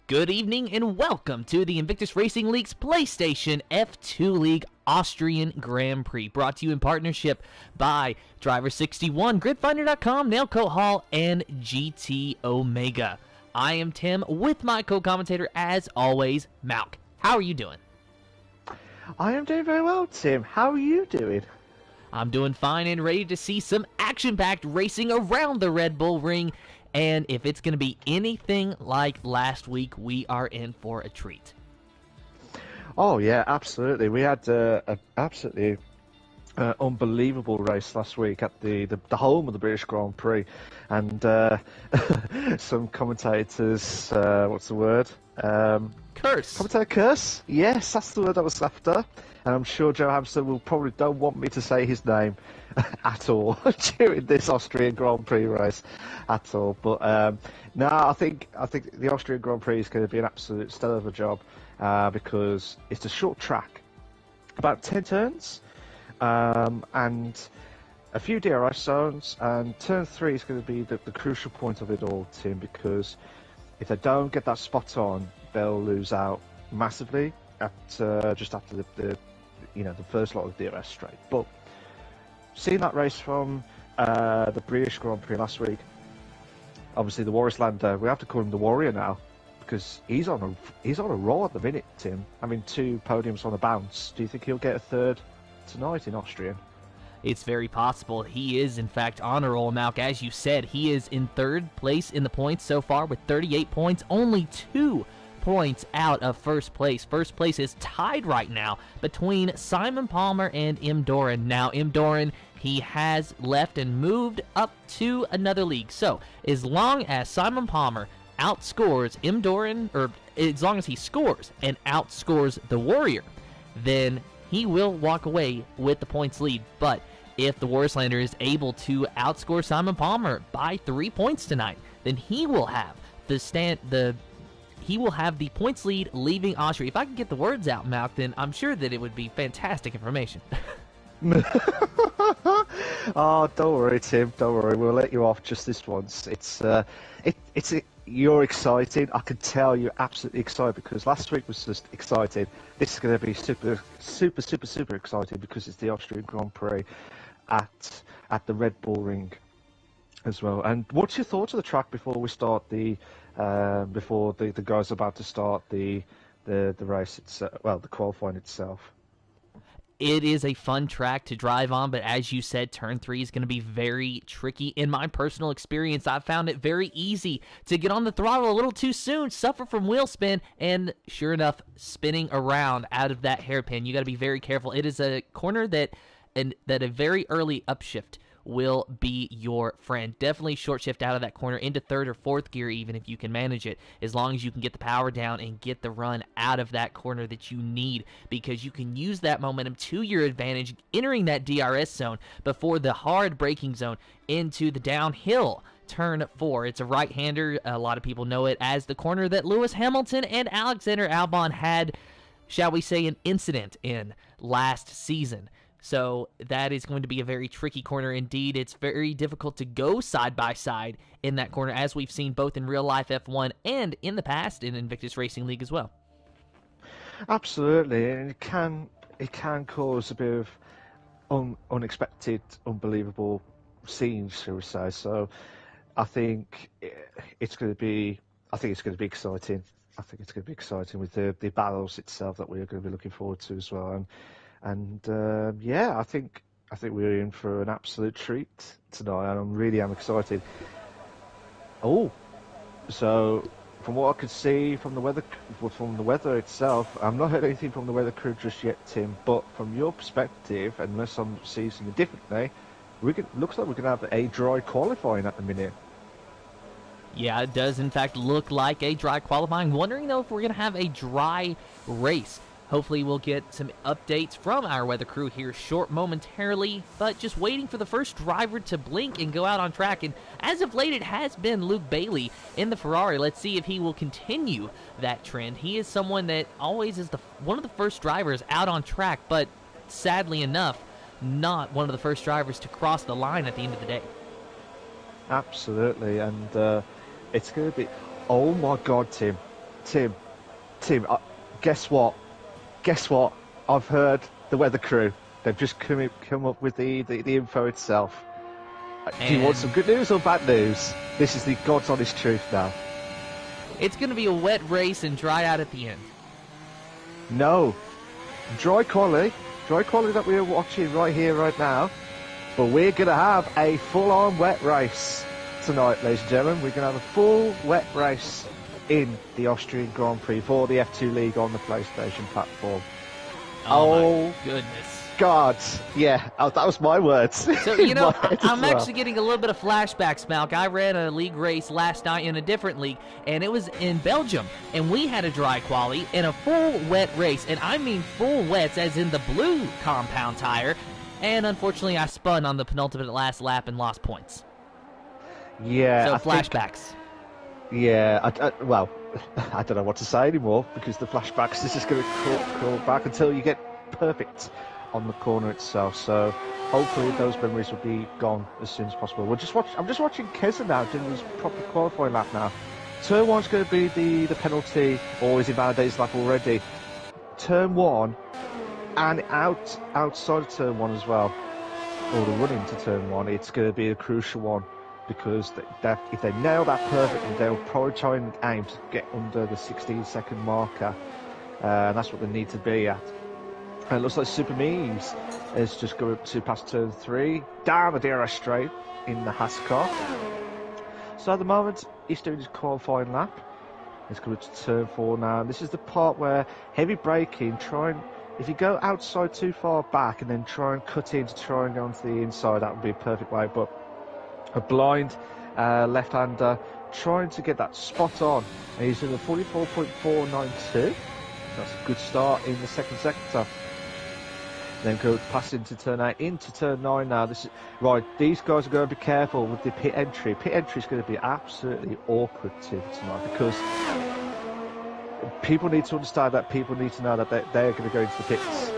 Good evening and welcome to the Invictus Racing League's PlayStation F2 League Austrian Grand Prix, brought to you in partnership by Driver61, GridFinder.com, Nailcoat Hall, and GT Omega. I am Tim with my co-commentator, as always, Malk. How are you doing? I am doing very well, Tim. How are you doing? I'm doing fine and ready to see some action-packed racing around the Red Bull Ring. And if it's going to be anything like last week, we are in for a treat. Oh, yeah, absolutely. We had an absolutely unbelievable race last week at the home of the British Grand Prix. And some commentators, what's the word? Curse. Commentator curse? Yes, that's the word I was after. And I'm sure Joe Hamster will probably don't want me to say his name at all during this Austrian Grand Prix race at all. But no, I think the Austrian Grand Prix is going to be an absolute stellar of a job because it's a short track, about 10 turns, and a few DRS zones. And turn 3 is going to be the crucial point of it all, Tim, because if they don't get that spot on, they'll lose out massively at just after the first lot of DRS straight. But seeing that race from the British Grand Prix last week, obviously the Warriorslander, we have to call him the Warrior now because he's on a roll at the minute, Tim. Having 2 podiums on a bounce. Do you think he'll get a third tonight in Austrian? It's very possible. He is, in fact, on a roll, Malk. As you said, he is in 3rd place in the points so far with 38 points, only 2 points out of first place. First place is tied right now between Simon Palmer and M. Doran. Now, M. Doran, he has left and moved up to another league. So, as long as Simon Palmer outscores M. Doran, or as long as he scores and outscores the Warrior, then he will walk away with the points lead. But if the Warriorslander is able to outscore Simon Palmer by 3 points tonight, then he will have the points lead leaving Austria. If I can get the words out, Malk, then I'm sure that it would be fantastic information. Oh, don't worry, Tim. Don't worry. We'll let you off just this once. You're excited. I can tell you're absolutely excited because last week was just exciting. This is going to be super, super, super, super exciting because it's the Austrian Grand Prix at the Red Bull Ring as well. And what's your thoughts of the track before we start before the guys are about to start the race itself, the qualifying itself? It is a fun track to drive on, but as you said, turn 3 is going to be very tricky. In my personal experience, I've found it very easy to get on the throttle a little too soon, suffer from wheel spin, and sure enough, spinning around out of that hairpin. You got to be very careful. It is a corner that a very early upshift will be your friend. Definitely short shift out of that corner into 3rd or 4th gear, even if you can manage it, as long as you can get the power down and get the run out of that corner that you need, because you can use that momentum to your advantage entering that DRS zone before the hard braking zone into the downhill turn 4. It's a right-hander. A lot of people know it as the corner that Lewis Hamilton and Alexander Albon had, shall we say, an incident in last season. So that is going to be a very tricky corner indeed. It's very difficult to go side by side in that corner, as we've seen both in real life F1 and in the past in Invictus Racing League as well. Absolutely, and it can cause a bit of unexpected, unbelievable scenes, shall we say. So I think it's going to be exciting. I think it's going to be exciting with the battles itself that we are going to be looking forward to as well. And yeah, I think we're in for an absolute treat tonight, and I am excited. Oh, so from what I could see from the weather itself, I've not heard anything from the weather crew just yet, Tim. But from your perspective, unless I'm seeing something differently, looks like we're gonna have a dry qualifying at the minute. Yeah, it does in fact look like a dry qualifying. Wondering though if we're gonna have a dry race. Hopefully we'll get some updates from our weather crew here momentarily, but just waiting for the first driver to blink and go out on track. And as of late, it has been Luke Bailey in the Ferrari. Let's see if he will continue that trend. He is someone that always is one of the first drivers out on track, but sadly enough, not one of the first drivers to cross the line at the end of the day. Absolutely, and it's going to be... Oh my God, Tim. Tim, guess what? Guess what? I've heard the weather crew. They've just come up with the info itself. Do you want some good news or bad news? This is the God's honest truth now. It's going to be a wet race and dry out at the end. No. Dry quality that we're watching right here, right now. But we're going to have a full-on wet race tonight, ladies and gentlemen. We're going to have a full wet race in the Austrian Grand Prix for the F2 League on the PlayStation platform. Oh my goodness. God, yeah, that was my words. So, you know, I'm actually getting a little bit of flashbacks, Malk. I ran a league race last night in a different league, and it was in Belgium, and we had a dry quali and a full wet race, and I mean full wets as in the blue compound tire, and unfortunately I spun on the penultimate last lap and lost points. Yeah. So, flashbacks. Well, I don't know what to say anymore, because the flashbacks is just going to crawl back until you get perfect on the corner itself. So hopefully those memories will be gone as soon as possible. I'm just watching Keza now doing his proper qualifying lap now. Turn 1's going to be the penalty, or is it validated lap already? Turn 1 and outside of turn 1 as well, or the run into turn 1, it's going to be a crucial one, because if they nail that perfectly, they'll probably try and aim to get under the 16-second marker, and that's what they need to be at. And it looks like Super Me's is just going to pass turn 3, down the DRS straight in the Haas car. So at the moment, he's doing his qualifying lap. He's going to turn 4 now. This is the part where heavy braking, if you go outside too far back and then try and cut in to try and go onto the inside, that would be a perfect way. But a blind left-hander trying to get that spot on. And he's in the 44.492. That's a good start in the second sector. Then go pass into turn 8, into turn 9 now. These guys are going to be careful with the pit entry. Pit entry is going to be absolutely awkward tonight, because people need to understand that, people need to know that they're going to go into the pits,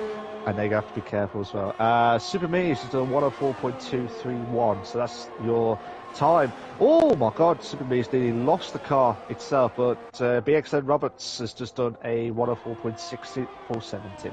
and they have to be careful as well. Super Me is done 104.231, so that's your time. Oh my God, Super Me's nearly lost the car itself, but BXN Roberts has just done a 104.647.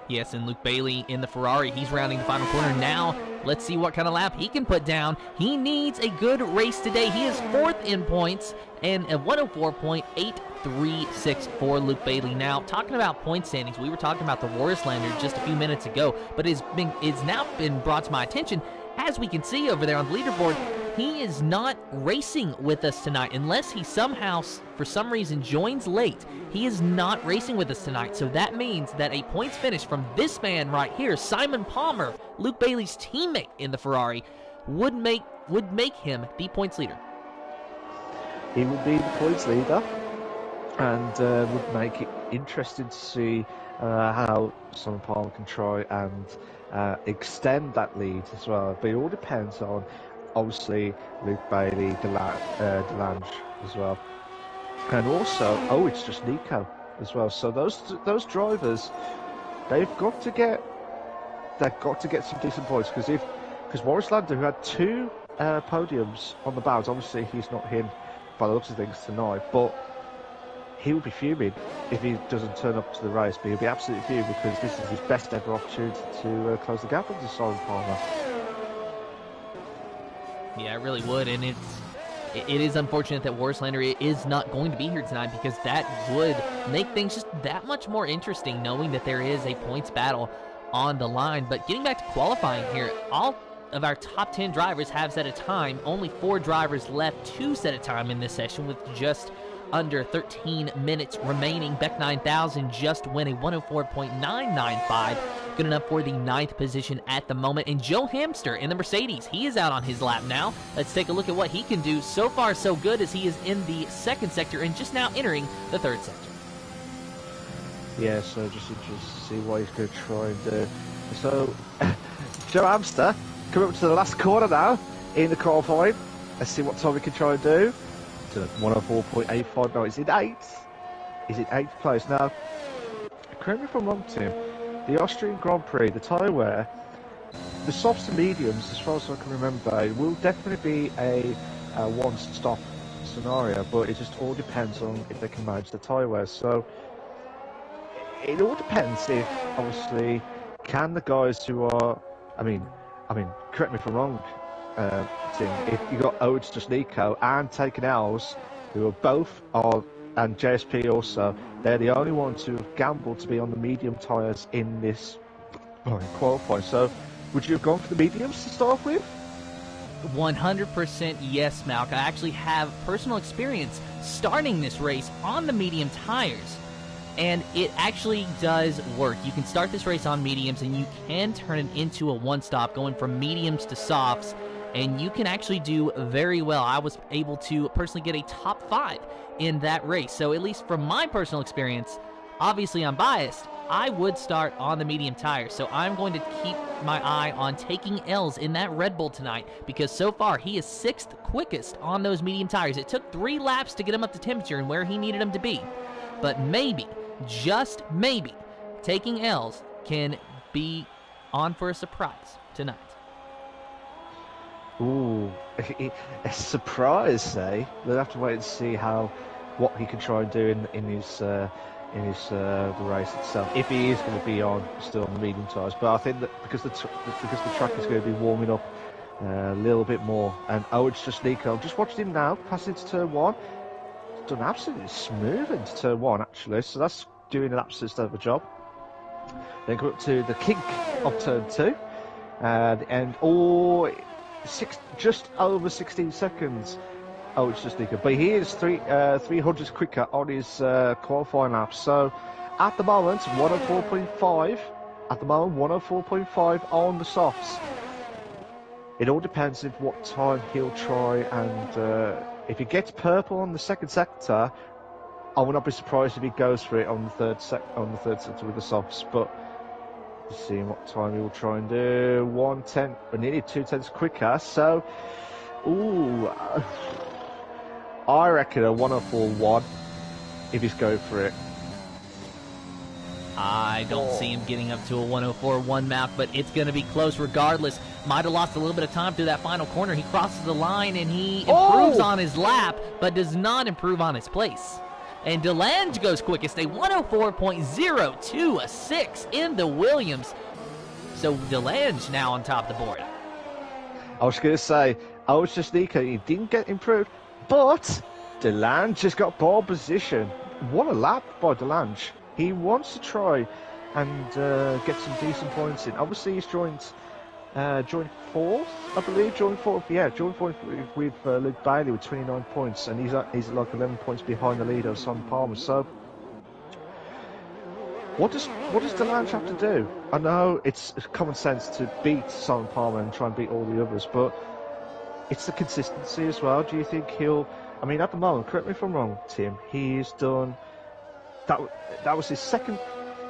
Yes, and Luke Bailey in the Ferrari, he's rounding the final corner now. Let's see what kind of lap he can put down. He needs a good race today. He is 4th in points and a 104.836 for Luke Bailey. Now, talking about point standings, we were talking about the Warslander just a few minutes ago, but it's now been brought to my attention. As we can see over there on the leaderboard, he is not racing with us tonight unless he somehow, for some reason, joins late. He is not racing with us tonight, so that means that a points finish from this man right here, Simon Palmer, Luke Bailey's teammate in the Ferrari, would make him the points leader. He would be the points leader, and would make it interesting to see how Simon Palmer can try and extend that lead as well. But it all depends on, obviously, Luke Bailey, Delange as well, and also it's just Nico as well. So those drivers, they've got to get some decent points, because Warslander, who had 2 podiums on the bounds, obviously he's not him by the looks of things tonight, but he will be fuming if he doesn't turn up to the race. But he'll be absolutely fuming, because this is his best ever opportunity to close the gap into Simon Palmer. Yeah, it really would, and it is unfortunate that Warslander is not going to be here tonight, because that would make things just that much more interesting, knowing that there is a points battle on the line. But getting back to qualifying here, all of our top 10 drivers have set a time. Only 4 drivers left to set a time in this session, with just under 13 minutes remaining. Beck 9000 just win a 104.995, good enough for the 9th position at the moment. And Joe Hamster in the Mercedes, he is out on his lap now. Let's take a look at what he can do. So far so good, as he is in the 2nd sector and just now entering the 3rd sector. Yeah, so just interested to see what he's going to try and do. So Joe Hamster coming up to the last corner now in the qualifying. Let's see what Tommy can try and do. To 104.85. No, is it 8th? Is it 8th place? Now, correct me if I'm wrong, Tim. The Austrian Grand Prix, the tyre wear, the softs and mediums, as far as I can remember, will definitely be a one-stop scenario, but it just all depends on if they can manage the tyre wear. So it all depends if, obviously, can the guys who are, I mean, correct me if I'm wrong, Tim, if you got Odes, just Nico, and Taken L's, who are both are, and JSP also, they're the only ones who have gambled to be on the medium tyres in this qualifying. So, would you have gone for the mediums to start off with? 100% yes, Malk. I actually have personal experience starting this race on the medium tires, and it actually does work. You can start this race on mediums, and you can turn it into a one-stop, going from mediums to softs, and you can actually do very well. I was able to personally get a top 5 in that race, so at least from my personal experience, obviously I'm biased, I would start on the medium tires. So I'm going to keep my eye on taking L's in that Red Bull tonight, because so far he is 6th quickest on those medium tires. It took 3 laps to get him up to temperature and where he needed him to be. But maybe, just maybe, taking L's can be on for a surprise tonight. Ooh, a surprise, eh? We'll have to wait and see what he can try and do in his the race itself, if he is going to be still on the medium tyres. But I think that because the track is going to be warming up a little bit more, and it's just Nico. I've just watched him now pass into turn 1. He's done absolutely smooth into turn 1 actually, so that's doing an absolute state of a job. Then go up to the kink of turn 2, and just over 16 seconds. It's just Nico, but he is 300 quicker on his qualifying lap. So at the moment, 104.5. At the moment, 104.5 on the softs. It all depends on what time he'll try, and if he gets purple on the second sector, I would not be surprised if he goes for it on the third sector with the softs. But seeing what time he'll try and do, 1:10, or nearly 2/10 quicker. So, I reckon a 104.1 if he's going for it. I don't see him getting up to a 104.1 map, but it's going to be close regardless. Might have lost a little bit of time through that final corner. He crosses the line and he improves on his lap, but does not improve on his place. And DeLange goes quickest, a 104.026 in the Williams. So DeLange now on top of the board. I was going to say, just Nico, he didn't get improved, but DeLange just got pole position. What a lap by DeLange. He wants to try and get some decent points in. Obviously, he's joined 4th, I believe. Joined 4th with Luke Bailey with 29 points, and he's like 11 points behind the leader of Simon Palmer. So, what does DeLange have to do? I know it's common sense to beat Simon Palmer and try and beat all the others, but it's the consistency as well. Do you think he'll? I mean, at the moment, correct me if I'm wrong, Tim. He's done that was his second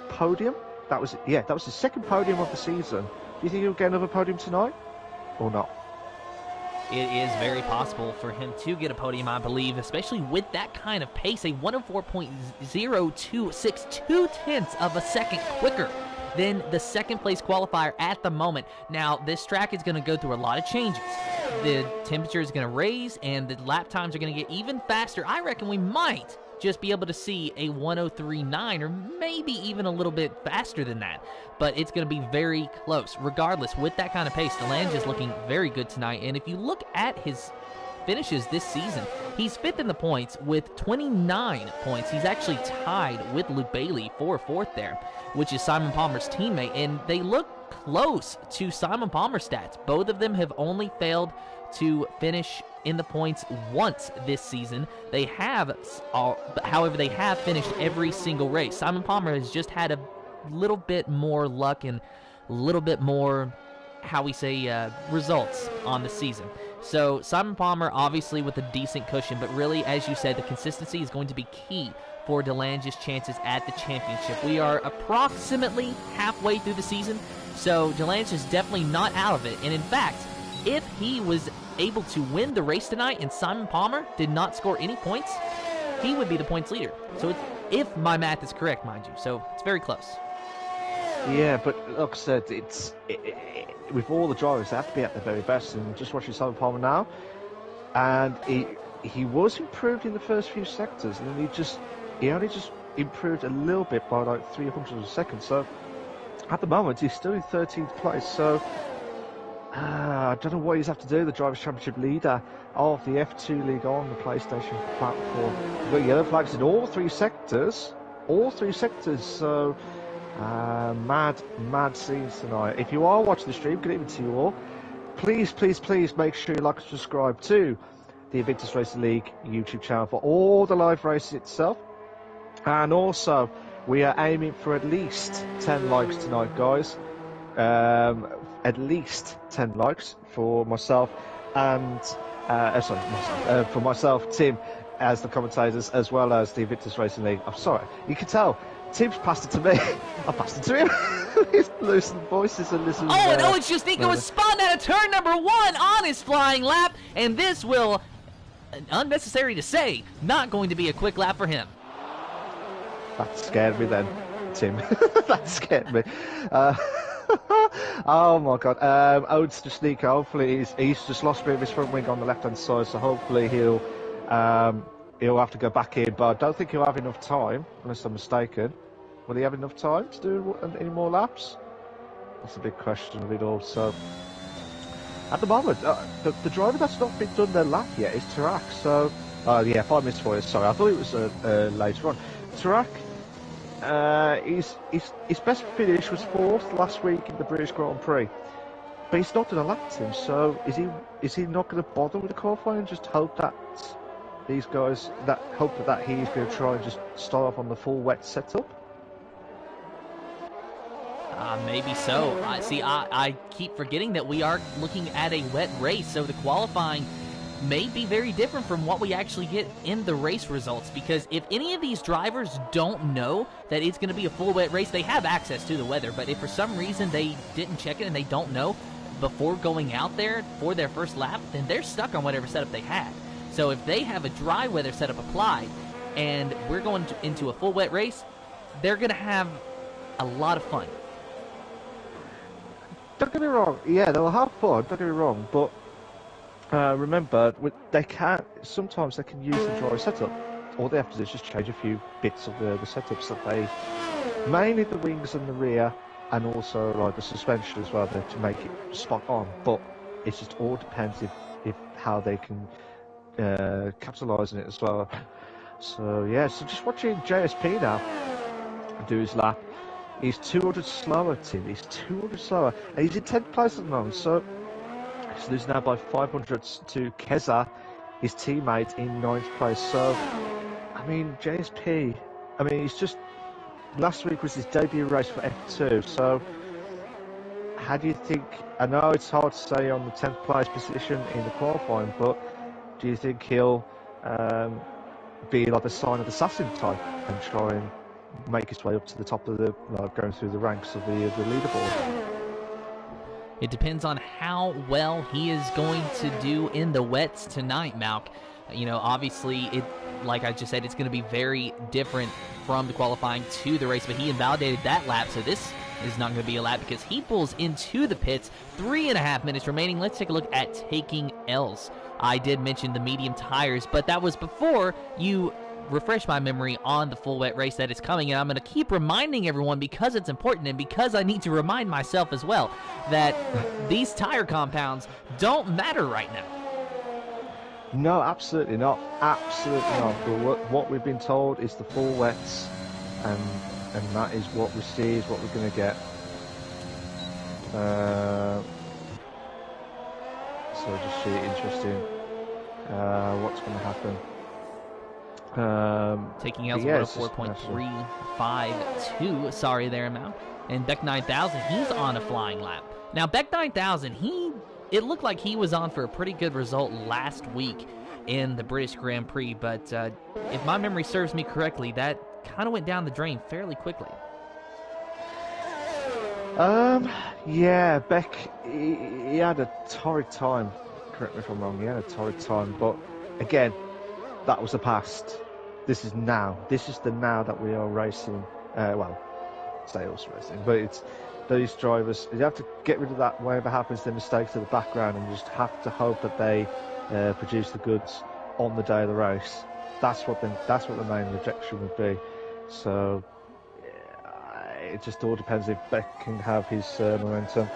podium. That was his second podium of the season. Do you think he'll get another podium tonight, or not? It is very possible for him to get a podium, I believe, especially with that kind of pace. A 104.026, 2/10 of a second quicker than the second place qualifier at the moment. Now, this track is going to go through a lot of changes. The temperature is going to raise, and the lap times are going to get even faster. I reckon we might just be able to see a 103.9, or maybe even a little bit faster than that. But it's going to be very close. Regardless, with that kind of pace, DeLange is looking very good tonight. And if you look at his finishes this season, he's 5th in the points with 29 points. He's actually tied with Luke Bailey for 4th there, which is Simon Palmer's teammate. And they look close to Simon Palmer's stats. Both of them have only failed to finish in the points once this season. They have, however, they have finished every single race. Simon Palmer has just had a little bit more luck and a little bit more, results on the season. So Simon Palmer obviously with a decent cushion, but really, as you said, the consistency is going to be key for DeLange's chances at the championship. We are approximately halfway through the season, so DeLange is definitely not out of it. And in fact, if he was able to win the race tonight and Simon Palmer did not score any points, he would be the points leader. So it's, if my math is correct, mind you. So it's very close. Yeah, but like I said, with all the drivers, they have to be at their very best. And just watching Simon Palmer now, and he was improved in the first few sectors, and then he only just improved a little bit by like 300 of a second. So at the moment, he's still in 13th place. So I don't know what he's have to do. The Drivers' Championship leader of the F2 League on the PlayStation platform. We've got yellow flags in all three sectors. So mad scenes tonight. If you are watching the stream, good evening to you all. Please make sure you like and subscribe to the Invictus Racing League YouTube channel for all the live races itself. And also, we are aiming for at least 10 likes tonight, guys. At least 10 likes for myself and for myself, Tim, as the commentators, as well as the Invictus Racing League. I'm sorry, you can tell Tim's passed it to me. I passed it to him. He's losing voices and listening. Oh, and Owen Justinko was spun out of turn number 1 on his flying lap, and this will, unnecessary to say, not going to be a quick lap for him. That scared me then, Tim. That scared me. Oh my god. Owen Justinko, hopefully he's just lost a bit of his front wing on the left hand side, so hopefully he'll have to go back in, but I don't think he'll have enough time, unless I'm mistaken. Will he have enough time to do any more laps? That's a big question of it all. So, at the moment, the driver that's not been done their lap yet is Tarak. So, yeah, 5 minutes for you. Sorry, I thought it was later on. Tarak, his best finish was 4th last week in the British Grand Prix, but he's not done a lap, Tim. So, is he not going to bother with the qualifying and just hope that these guys hope that he's going to try and just start off on the full wet setup? Maybe so. I keep forgetting that we are looking at a wet race, so the qualifying may be very different from what we actually get in the race results, because if any of these drivers don't know that it's going to be a full wet race, they have access to the weather, but if for some reason they didn't check it and they don't know before going out there for their first lap, then they're stuck on whatever setup they had. So if they have a dry weather setup applied and we're going into a full wet race, they're going to have a lot of fun. Don't get me wrong, yeah, they'll have fun, don't get me wrong, but remember, sometimes they can use the dry setup. All they have to do is just change a few bits of the setups that they, mainly the wings and the rear, and also like the suspension as well, to make it spot on. But it just all depends if how they can capitalise on it as well. So yeah, so just watching JSP now do his lap. He's 200 slower, Tim. He's 200 slower, and he's in 10th place at the moment. So he's losing now by 500 to Keza, his teammate, in 9th place. So I mean, JSP. I mean, he's just, last week was his debut race for F2. So how do you think? I know it's hard to say on the 10th place position in the qualifying, but do you think he'll be like the sign of assassin type and try and make his way up to the top of the, going through the ranks of the leaderboard? It depends on how well he is going to do in the wets tonight, Malk. You know, obviously, like I just said, it's going to be very different from the qualifying to the race, but he invalidated that lap, so this is not going to be a lap because he pulls into the pits. 3.5 minutes remaining. Let's take a look at taking L's. I did mention the medium tires, but that was before you refresh my memory on the full wet race that is coming, and I'm going to keep reminding everyone because it's important and because I need to remind myself as well that these tire compounds don't matter right now. No, absolutely not. Absolutely not. But what we've been told is the full wets, and that is what we see, is what we're going to get. So just see, interesting. What's going to happen? Taking L's 104.352. Sorry there, Mal. And Beck 9000, he's on a flying lap. Now, Beck 9000, it looked like he was on for a pretty good result last week in the British Grand Prix, but if my memory serves me correctly, that kind of went down the drain fairly quickly. Yeah, Beck, he had a torrid time. Correct me if I'm wrong, he had a torrid time, but again, that was the past. This is now. This is the now that we are racing. Well, sales racing, but it's those drivers. You have to get rid of that. Whatever happens, the mistakes to the background, and just have to hope that they produce the goods on the day of the race. That's what the main objection would be. So it just all depends if Beck can have his momentum.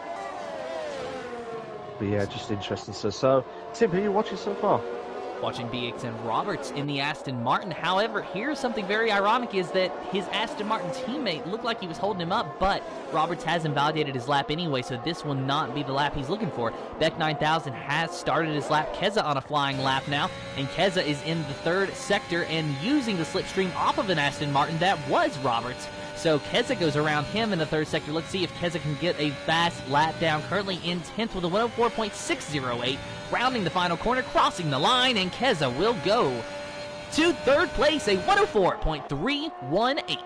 But yeah, just interesting. So Tim, who are you watching so far? Watching BXN Roberts in the Aston Martin. However, here's something very ironic is that his Aston Martin teammate looked like he was holding him up, but Roberts has invalidated his lap anyway, so this will not be the lap he's looking for. Beck 9000 has started his lap. Keza on a flying lap now, and Keza is in the third sector and using the slipstream off of an Aston Martin that was Roberts. So Keza goes around him in the third sector. Let's see if Keza can get a fast lap down. Currently in 10th with a 104.608. Rounding the final corner, crossing the line, and Keza will go to third place, a 104.318.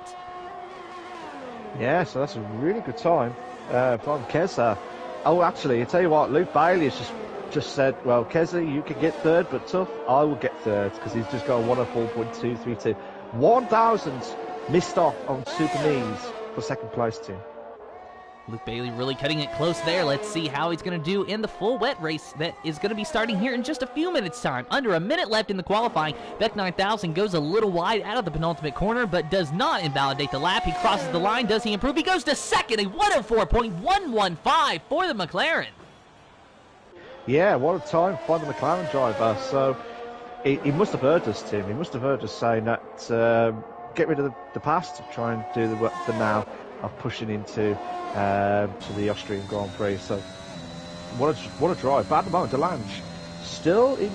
Yeah, so that's a really good time from Keza. Oh, actually, I tell you what, Luke Bailey has just said, well, Keza, you can get third, but tough, I will get third, because he's just got a 104.232. 1,000 missed off on Super Knees for second place team. Luke Bailey really cutting it close there. Let's see how he's going to do in the full wet race that is going to be starting here in just a few minutes' time. Under a minute left in the qualifying. Beck 9000 goes a little wide out of the penultimate corner, but does not invalidate the lap. He crosses the line. Does he improve? He goes to second, a 104.115 for the McLaren. Yeah, what a time for the McLaren driver. So he must have heard us, Tim. He must have heard us saying that get rid of the past, try and do the now of pushing into to the Austrian Grand Prix. So what a drive. But at the moment, Delange still in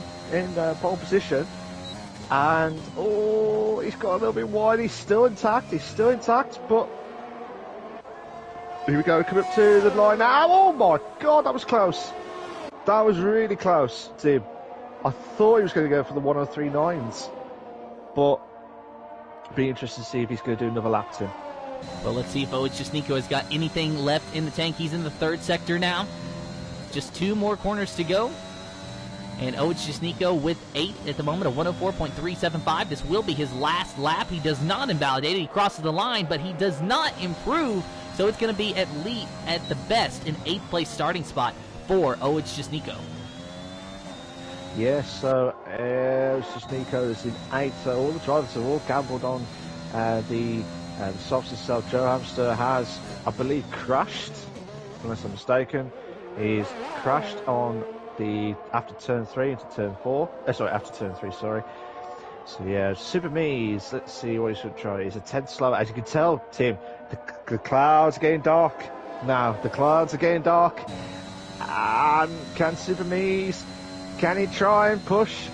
pole position, and he's got a little bit wide. He's still intact, but here we go, coming up to the line now. Oh my god, that was close. That was really close, Tim. I thought he was going to go for the 103.9s, but be interested to see if he's going to do another lap, Tim. Well, let's see if ItsFozzy has got anything left in the tank. He's in the third sector now. Just 2 more corners to go. And ItsFozzy with 8 at the moment, a 104.375. This will be his last lap. He does not invalidate it. He crosses the line, but he does not improve. So it's going to be at least, at the best, an 8th place starting spot for ItsFozzy. Yes, so ItsFozzy is in 8th. So all the drivers have all gambled on the softs itself. Joe Hamster has, I believe, crashed, unless I'm mistaken. He's crashed on after turn 3 into turn 4. After turn 3, sorry. So yeah, Super Me's, let's see what he should try. He's a 10th slower. As you can tell, Tim, the clouds are getting dark now. The clouds are getting dark. And can Super Me's, can he try and push?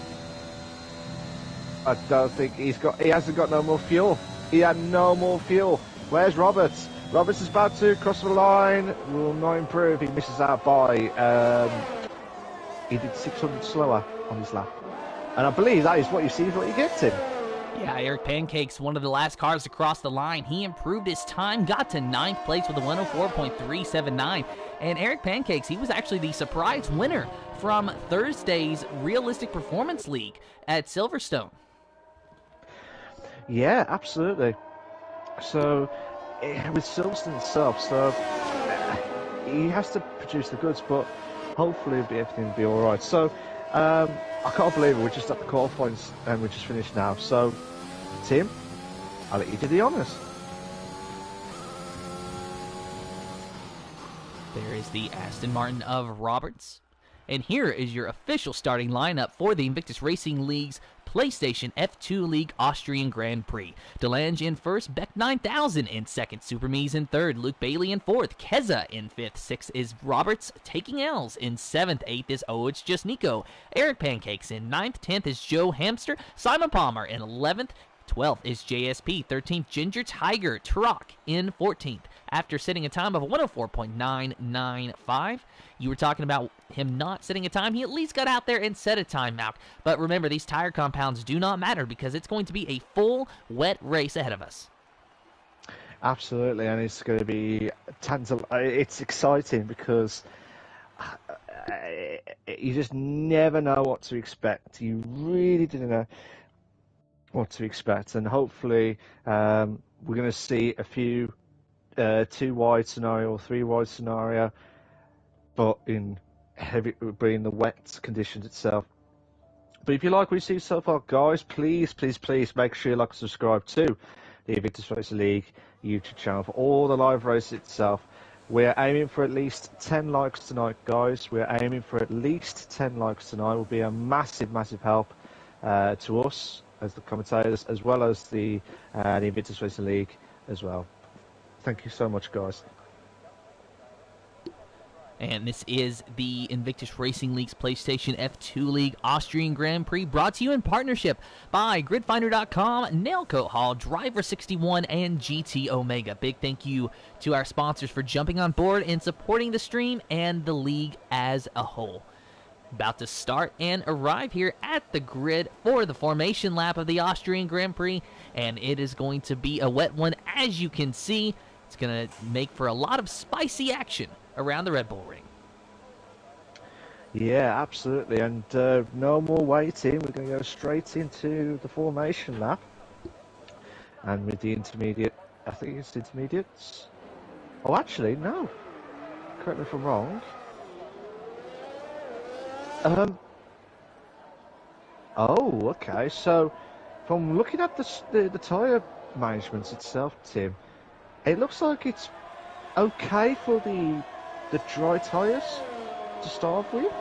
I don't think he hasn't got no more fuel. He had no more fuel. Where's Roberts? Roberts is about to cross the line. Will not improve. He misses out by. He did 600 slower on his lap. And I believe that is what you see is what you get, Tim. Yeah, Eric Pancake's one of the last cars to cross the line. He improved his time, got to 9th place with a 104.379. And Eric Pancakes, he was actually the surprise winner from Thursday's Realistic Performance League at Silverstone. Yeah, absolutely. So, with Silverstone itself, he has to produce the goods, but hopefully everything will be alright. So, I can't believe it. We're just at the qualifying and we're just finished now. So, Tim, I'll let you do the honours. There is the Aston Martin of Roberts. And here is your official starting lineup for the Invictus Racing League's PlayStation F2 League Austrian Grand Prix. Delange in first, Beck 9000 in second, Super Me's in third, Luke Bailey in fourth, Keza in fifth, sixth is Roberts taking L's in seventh, eighth is ItsFozzy, Eric Pancakes in ninth, 10th is Joe Hamster, Simon Palmer in 11th, 12th is JSP, 13th Ginger Tiger Turok in 14th. After setting a time of 104.995, you were talking about him not setting a time. He at least got out there and set a timeout. But remember, these tire compounds do not matter because it's going to be a full wet race ahead of us. Absolutely, and it's going to be it's exciting because you just never know what to expect. You really didn't know what to expect, and hopefully we're going to see a few 2 wide scenario or 3 wide scenario, but in the wet conditions itself. But if you like what you see so far, guys, please, please, please make sure you like and subscribe to the Invictus Racing League YouTube channel for all the live races itself. We're aiming for at least 10 likes tonight, guys. We're aiming for at least 10 likes tonight. It will be a massive, massive help to us as the commentators, as well as the Invictus Racing League as well. Thank you so much, guys. And this is the Invictus Racing League's PlayStation F2 League Austrian Grand Prix, brought to you in partnership by GridFinder.com, Nailcoat Hall, Driver61, and GT Omega. Big thank you to our sponsors for jumping on board and supporting the stream and the league as a whole. About to start and arrive here at the grid for the formation lap of the Austrian Grand Prix, and it is going to be a wet one, as you can see. It's going to make for a lot of spicy action around the Red Bull Ring. Yeah, absolutely, and no more waiting. We're going to go straight into the formation lap, and with the intermediate, I think it's intermediates. Oh, actually, no. Correct me if I'm wrong. Oh, okay. So, from looking at the tyre management itself, Tim, it looks like it's okay for the dry tyres to start with.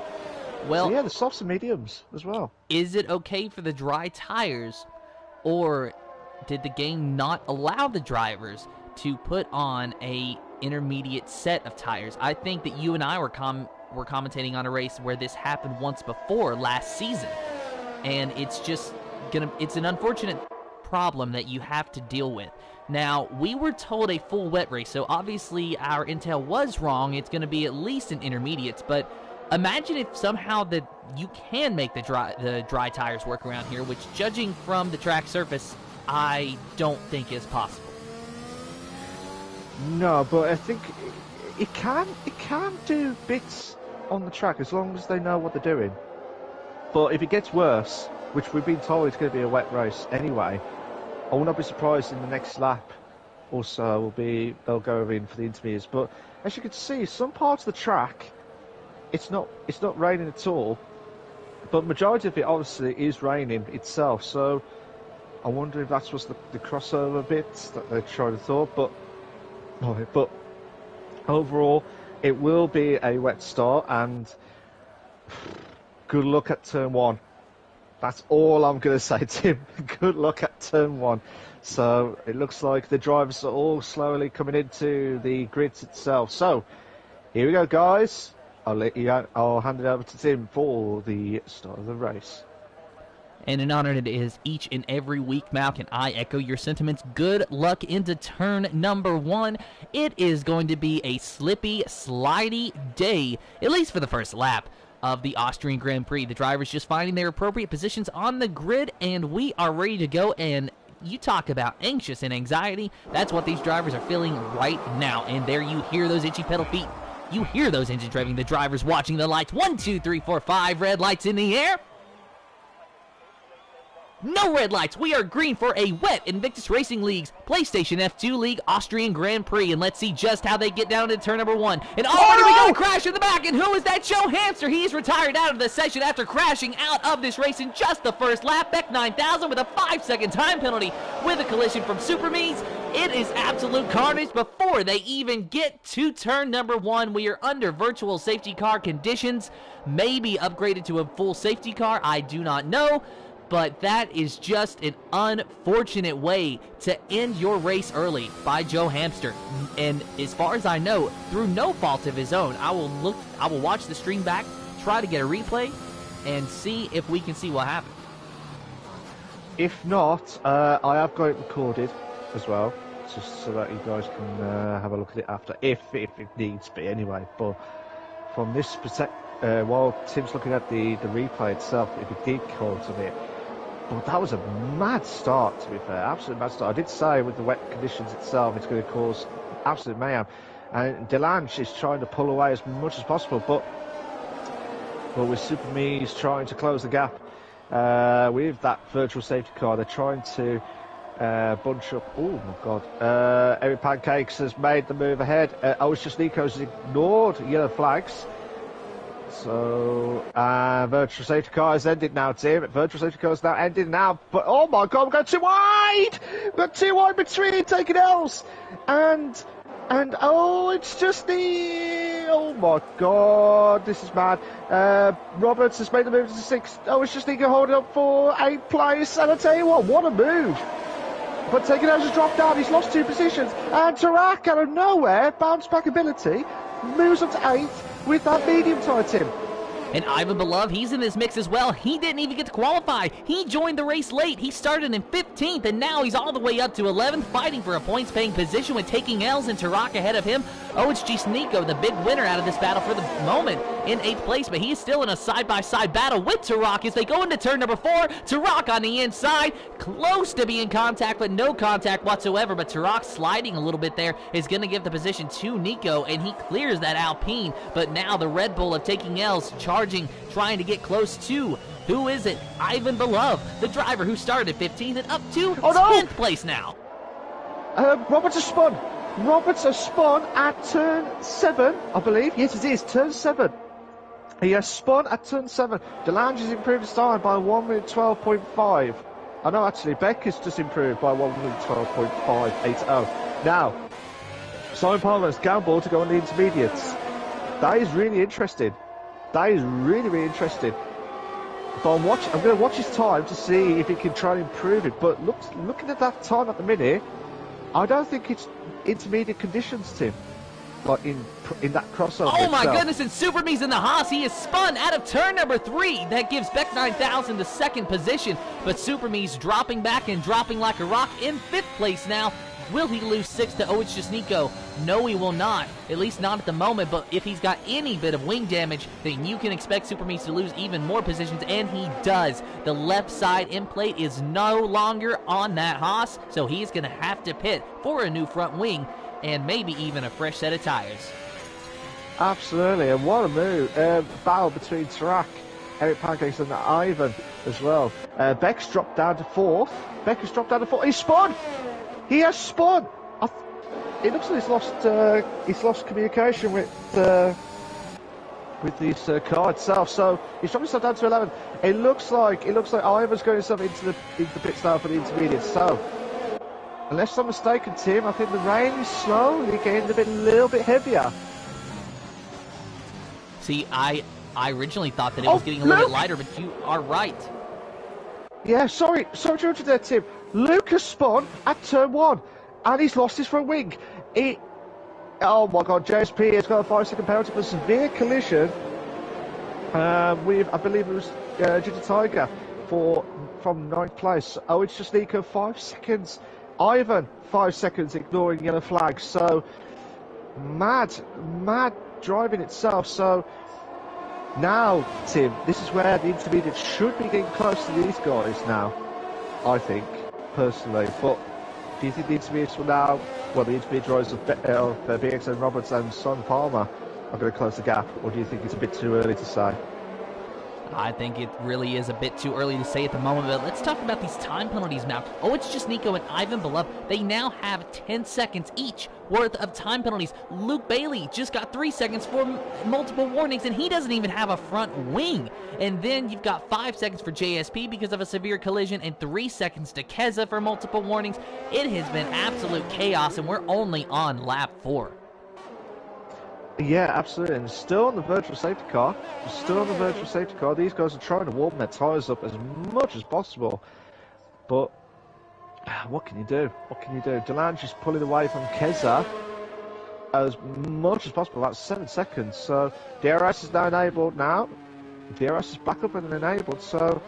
Well, so yeah, the softs and mediums as well. Is it okay for the dry tires, or did the game not allow the drivers to put on a intermediate set of tires? I think that you and I were commentating on a race where this happened once before last season, and it's an unfortunate problem that you have to deal with. Now, we were told a full wet race, so obviously our intel was wrong. It's going to be at least an intermediates, but imagine if somehow that you can make the dry tires work around here, which, judging from the track surface, I don't think is possible. No, but I think it can do bits on the track as long as they know what they're doing. But if it gets worse, which we've been told it's going to be a wet race anyway, I will not be surprised in the next lap or so they'll go in for the intermediates. But as you can see, some parts of the track, it's not raining at all, but majority of it obviously is raining itself. So I wonder if that's what's the crossover bits that they're trying to thought. But overall, it will be a wet start, and good luck at turn one. That's all I'm going to say, Tim. Good luck at turn one. So it looks like the drivers are all slowly coming into the grids itself. So here we go, guys. I'll hand it over to Tim for the start of the race. And an honor it is each and every week, Malk, and I echo your sentiments. Good luck into turn number one. It is going to be a slippy, slidey day, at least for the first lap of the Austrian Grand Prix. The drivers just finding their appropriate positions on the grid, and we are ready to go. And you talk about anxious and anxiety. That's what these drivers are feeling right now. And there you hear those itchy pedal feet. You hear those engines driving. The drivers watching the lights. 1, 2, 3, 4, 5 red lights in the air. No red lights. We are green for a wet Invictus Racing League's PlayStation F2 League Austrian Grand Prix. And let's see just how they get down to turn number one. And already we got a crash in the back. And who is that? Joe Hamster. He's retired out of the session after crashing out of this race in just the first lap. Beck 9000 with a 5-second time penalty with a collision from Super Me's. It is absolute carnage before they even get to turn number one. We are under virtual safety car conditions. Maybe upgraded to a full safety car. I do not know. But that is just an unfortunate way to end your race early by Joe Hamster. And as far as I know, through no fault of his own, I will watch the stream back, try to get a replay, and see if we can see what happened. If not, I have got it recorded as well, just so that you guys can have a look at it after, if it needs be anyway. But from this perspective, while Tim's looking at the replay itself, if it did cause a bit, but that was a mad start, to be fair. Absolute mad start. I did say with the wet conditions itself, it's going to cause absolute mayhem. And Delange is trying to pull away as much as possible, but with Super Me's trying to close the gap with that virtual safety car. They're trying to bunch up. Oh my God! Eric Pancakes has made the move ahead. Nico's ignored yellow flags. So, virtual safety car has ended now, Tim. Virtual safety car is now ended now. But, oh my God, we've got too wide! We've got too wide between taking L's. And, oh, it's just the... Oh my God, this is mad. Roberts has made the move to 6th. Oh, it's just Nico holding up for 8th place. And I tell you what a move. But taking L's has dropped down. He's lost 2 positions. And Tarak, out of nowhere, bounce back ability, moves up to 8th. With that medium tire, Tim. And Ivan Beloved, he's in this mix as well. He didn't even get to qualify. He joined the race late. He started in 15th, and now he's all the way up to 11th, fighting for a points-paying position with taking L's and Tarak ahead of him. OHG Sneeko, the big winner out of this battle for the moment, in 8th place, but he is still in a side-by-side battle with Tarak as they go into turn number 4. Tarak on the inside, close to being contact, but no contact whatsoever. But Tarak sliding a little bit there is going to give the position to Nico, and he clears that Alpine. But now the Red Bull of taking L's, charging, trying to get close to, who is it? Ivan Beloved, the driver who started 15th and up to 10th place now. Roberts has spun. Roberts has spun at turn 7, I believe. Yes, it is, turn 7. He has spun at turn 7. Delange has improved his time by 1 minute 12.5. I know, actually, Beck has just improved by 1 minute 12.580. Now, Simon Palmer has gambled to go on the intermediates. That is really interesting. That is really, really interesting. But I'm going to watch his time to see if he can try and improve it. But looking at that time at the minute, I don't think it's intermediate conditions, Tim. But in that crossover. Oh my goodness, and Super Me's in the Haas. He is spun out of turn number 3. That gives Beck 9000 the 2nd position. But Super Me's dropping back and dropping like a rock in 5th place now. Will he lose 6 to OH Jasnico? No, he will not. At least not at the moment, but if he's got any bit of wing damage, then you can expect Super Me's to lose even more positions, and he does. The left side end plate is no longer on that Haas, so he's going to have to pit for a new front wing and maybe even a fresh set of tires. Absolutely, and what a move. Battle between Tarak, Eric Pancakes, and Ivan as well. Beck's dropped down to 4th. Beck has dropped down to 4th. He's spun! He has spun. It looks like he's lost communication with this car itself. So he's dropped himself down to 11. It looks like Ivan's going himself into the pits now for the intermediate. So unless I'm mistaken, Tim, I think the rain is slowly getting a little bit heavier. See, I originally thought that it was getting a little bit lighter, but you are right. Yeah, sorry to interrupt there, Tim. Lucas spun at turn 1, and he's lost his front wing. Oh my God, JSP has got a 5-second penalty for severe collision with, I believe it was Ginger Tiger from 9th place. Oh, it's just Nico 5 seconds. Ivan 5 seconds, ignoring yellow flags. So mad driving itself. So now, Tim, this is where the intermediate should be getting close to these guys now, I think, personally. But do you think the intermediates will now, well, the intermediate drivers of BX and Roberts and Son Palmer are going to close the gap, or do you think it's a bit too early to say? I think it really is a bit too early to say at the moment, but let's talk about these time penalties now. Oh, it's just Nico and Ivan Beloved. They now have 10 seconds each worth of time penalties. Luke Bailey just got 3 seconds for multiple warnings, and he doesn't even have a front wing. And then you've got 5 seconds for JSP because of a severe collision, and 3 seconds to Keza for multiple warnings. It has been absolute chaos, and we're only on lap 4. Yeah, absolutely, and still on the virtual safety car. These guys are trying to warm their tyres up as much as possible. But what can you do? Delange is pulling away from Keza as much as possible, about 7 seconds. So DRS is now enabled now. DRS is back up and enabled. So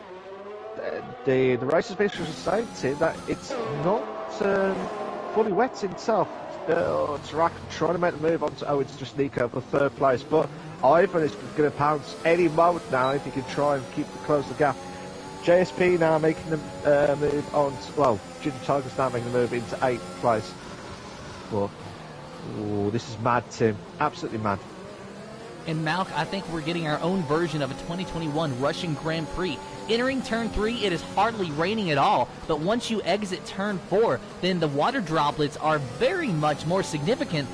the race has been sustained that it's not fully wet itself. Tarak trying to make the move on to, it's just Nico for 3rd place, but Ivan is going to pounce any moment now if he can try and close the gap. JSP now making the move on to, well, Ginger Tiger's now making the move into 8th place. But this is mad, Tim, absolutely mad. And Malk, I think we're getting our own version of a 2021 Russian Grand Prix. Entering turn 3, it is hardly raining at all, but once you exit turn 4, then the water droplets are very much more significant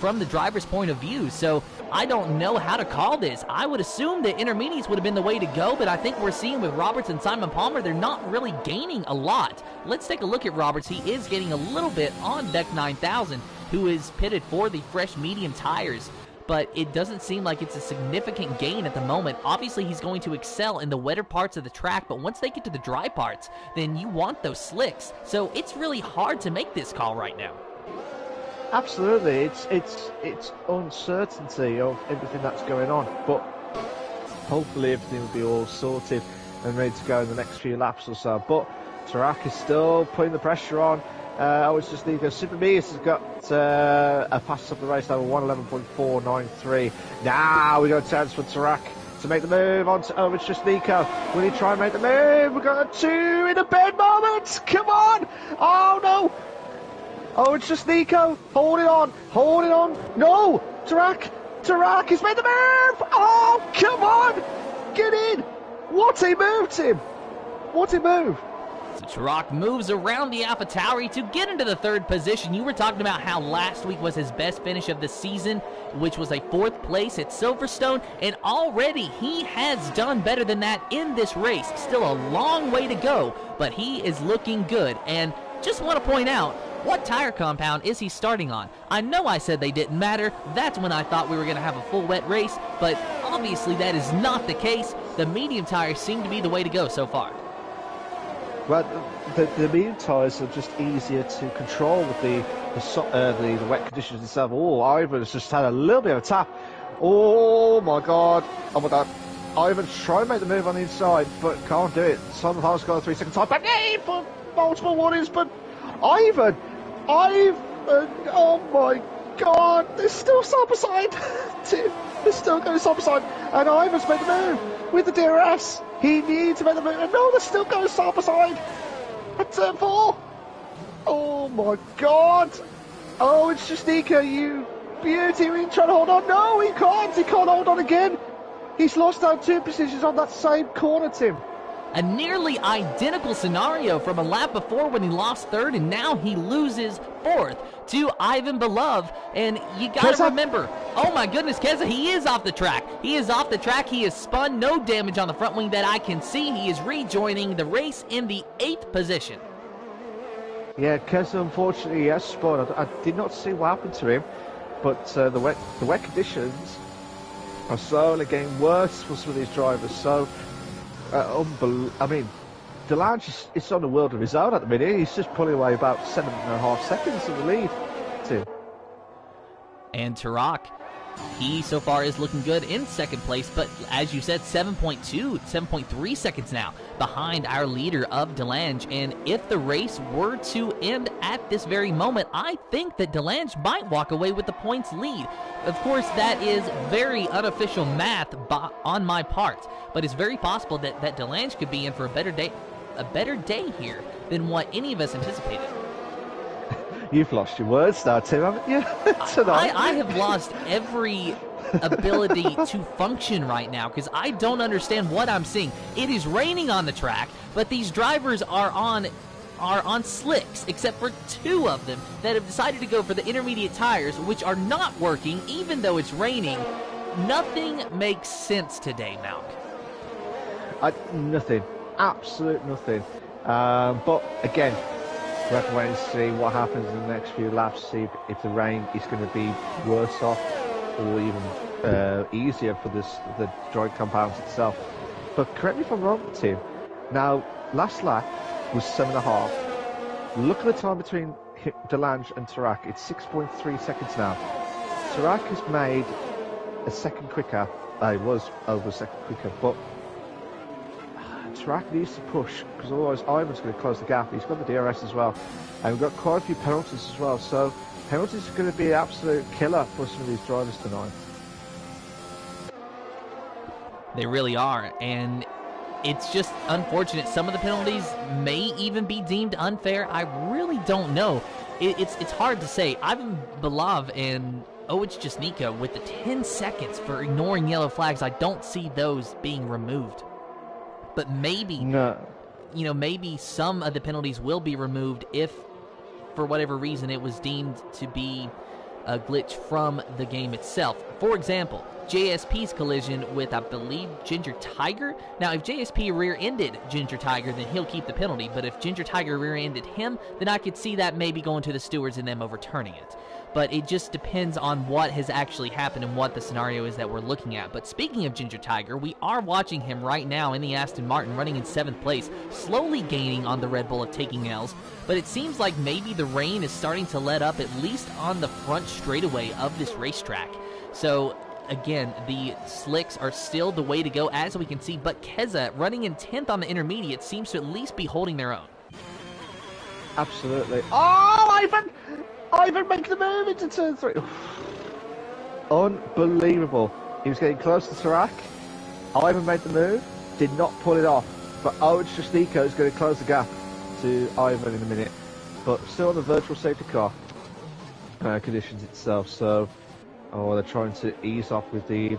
from the driver's point of view, so I don't know how to call this. I would assume that intermediates would have been the way to go, but I think we're seeing with Roberts and Simon Palmer, they're not really gaining a lot. Let's take a look at Roberts. He is getting a little bit on Beck 9000, who is pitted for the fresh medium tires, but it doesn't seem like it's a significant gain at the moment. Obviously, he's going to excel in the wetter parts of the track, but once they get to the dry parts, then you want those slicks. So it's really hard to make this call right now. Absolutely, it's uncertainty of everything that's going on, but hopefully everything will be all sorted and ready to go in the next few laps or so. But Tarak is still putting the pressure on. It's just Nico. Super Mears has got a fast of the race over 111.493. Now we got a chance for Tarak to make the move on to it's just Nico. Will he try and make the move? We've got a 2 in a bend moment. Come on! Oh no! Oh, it's just Nico. Hold it on. Hold it on. No! Tarak has made the move! Oh, come on! Get in! What a move, Tim! What a move! So Tarak moves around the AlphaTauri to get into the 3rd position. You were talking about how last week was his best finish of the season, which was a 4th place at Silverstone, and already he has done better than that in this race. Still a long way to go, but he is looking good. And just want to point out, what tire compound is he starting on? I know I said they didn't matter. That's when I thought we were going to have a full wet race, but obviously that is not the case. The medium tires seem to be the way to go so far. Well, the medium tyres are just easier to control with the wet conditions itself. Oh, Ivan's just had a little bit of a tap. Oh my god. Oh my god. Ivan's trying to make the move on the inside, but can't do it. Simon Palmer's got a 3-second time back. Hey, for multiple warnings, but Ivan, oh my god. They're still side by side. They're still going side by side. And Ivan's made the move with the DRS. He needs to make the move. No, they're still going side by side. At turn 4. Oh my god. Oh, it's just Nico, you beauty. He's trying to hold on. No, he can't. He can't hold on again. He's lost out 2 positions on that same corner, Tim. A nearly identical scenario from a lap before when he lost 3rd, and now he loses 4th to Ivan Belov. And you got to remember, oh my goodness, Keza, he is off the track. He is off the track. He is spun. No damage on the front wing that I can see. He is rejoining the race in the 8th position. Yeah, Keza, unfortunately, he has spun. I did not see what happened to him, but the wet conditions are slowly getting worse for some of these drivers. So, I mean, DeLange is on the world of his own at the minute. He's just pulling away about 7.5 seconds of the lead, too. And Tarak, he so far is looking good in 2nd place, but as you said, 7.3 seconds now behind our leader of DeLange. And if the race were to end at this very moment, I think that DeLange might walk away with the points lead. Of course, that is very unofficial math on my part, but it's very possible that DeLange could be in for a better day here than what any of us anticipated. You've lost your words now, Tim, haven't you? I have lost every ability to function right now because I don't understand what I'm seeing. It is raining on the track, but these drivers are on slicks, except for 2 of them that have decided to go for the intermediate tires, which are not working even though it's raining. Nothing makes sense today, Malk. Nothing. Absolute nothing. But again, we have to wait and see what happens in the next few laps, see if the rain is going to be worse off or even easier for the droid compounds itself. But correct me if I'm wrong, Tim. Now, last lap was 7.5. Look at the time between DeLange and Tarak. It's 6.3 seconds now. Tarak has made a second quicker. It was over a second quicker, but Tarak needs to push because otherwise Ivan's going to close the gap. He's got the DRS as well, and we've got quite a few penalties as well. So penalties are going to be an absolute killer for some of these drivers tonight. They really are, and it's just unfortunate. Some of the penalties may even be deemed unfair. I really don't know. It's hard to say. Ivan Belov and it's just Nico with the 10 seconds for ignoring yellow flags. I don't see those being removed. But maybe, maybe some of the penalties will be removed if, for whatever reason, it was deemed to be glitch from the game itself. For example, JSP's collision with, I believe, Ginger Tiger. Now, if JSP rear-ended Ginger Tiger, then he'll keep the penalty, but if Ginger Tiger rear-ended him, then I could see that maybe going to the stewards and them overturning it. But it just depends on what has actually happened and what the scenario is that we're looking at. But speaking of Ginger Tiger, we are watching him right now in the Aston Martin running in 7th place, slowly gaining on the Red Bull of taking L's. But it seems like maybe the rain is starting to let up, at least on the front straightaway of this racetrack. So again, the slicks are still the way to go, as we can see, but Keza, running in 10th on the intermediate, seems to at least be holding their own. Absolutely. Oh, Ivan makes the move into turn 3. Unbelievable. He was getting close to Tarak. Ivan made the move, did not pull it off, but Justiko is going to close the gap to Ivan in a minute, but still on the virtual safety car conditions itself, so they're trying to ease off with the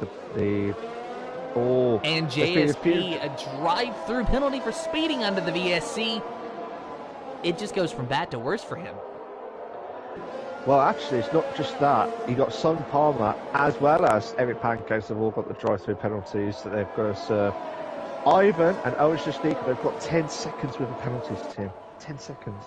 and JSP, a drive-through penalty for speeding under the VSC. It just goes from bad to worse for him. Well, actually, it's not just that. You got Son Palmer as well as Eric Pancakes have all got the drive-through penalties that they've got to serve. Ivan and Owen Shastika, they've got 10 seconds with the penalties, Tim. 10 seconds.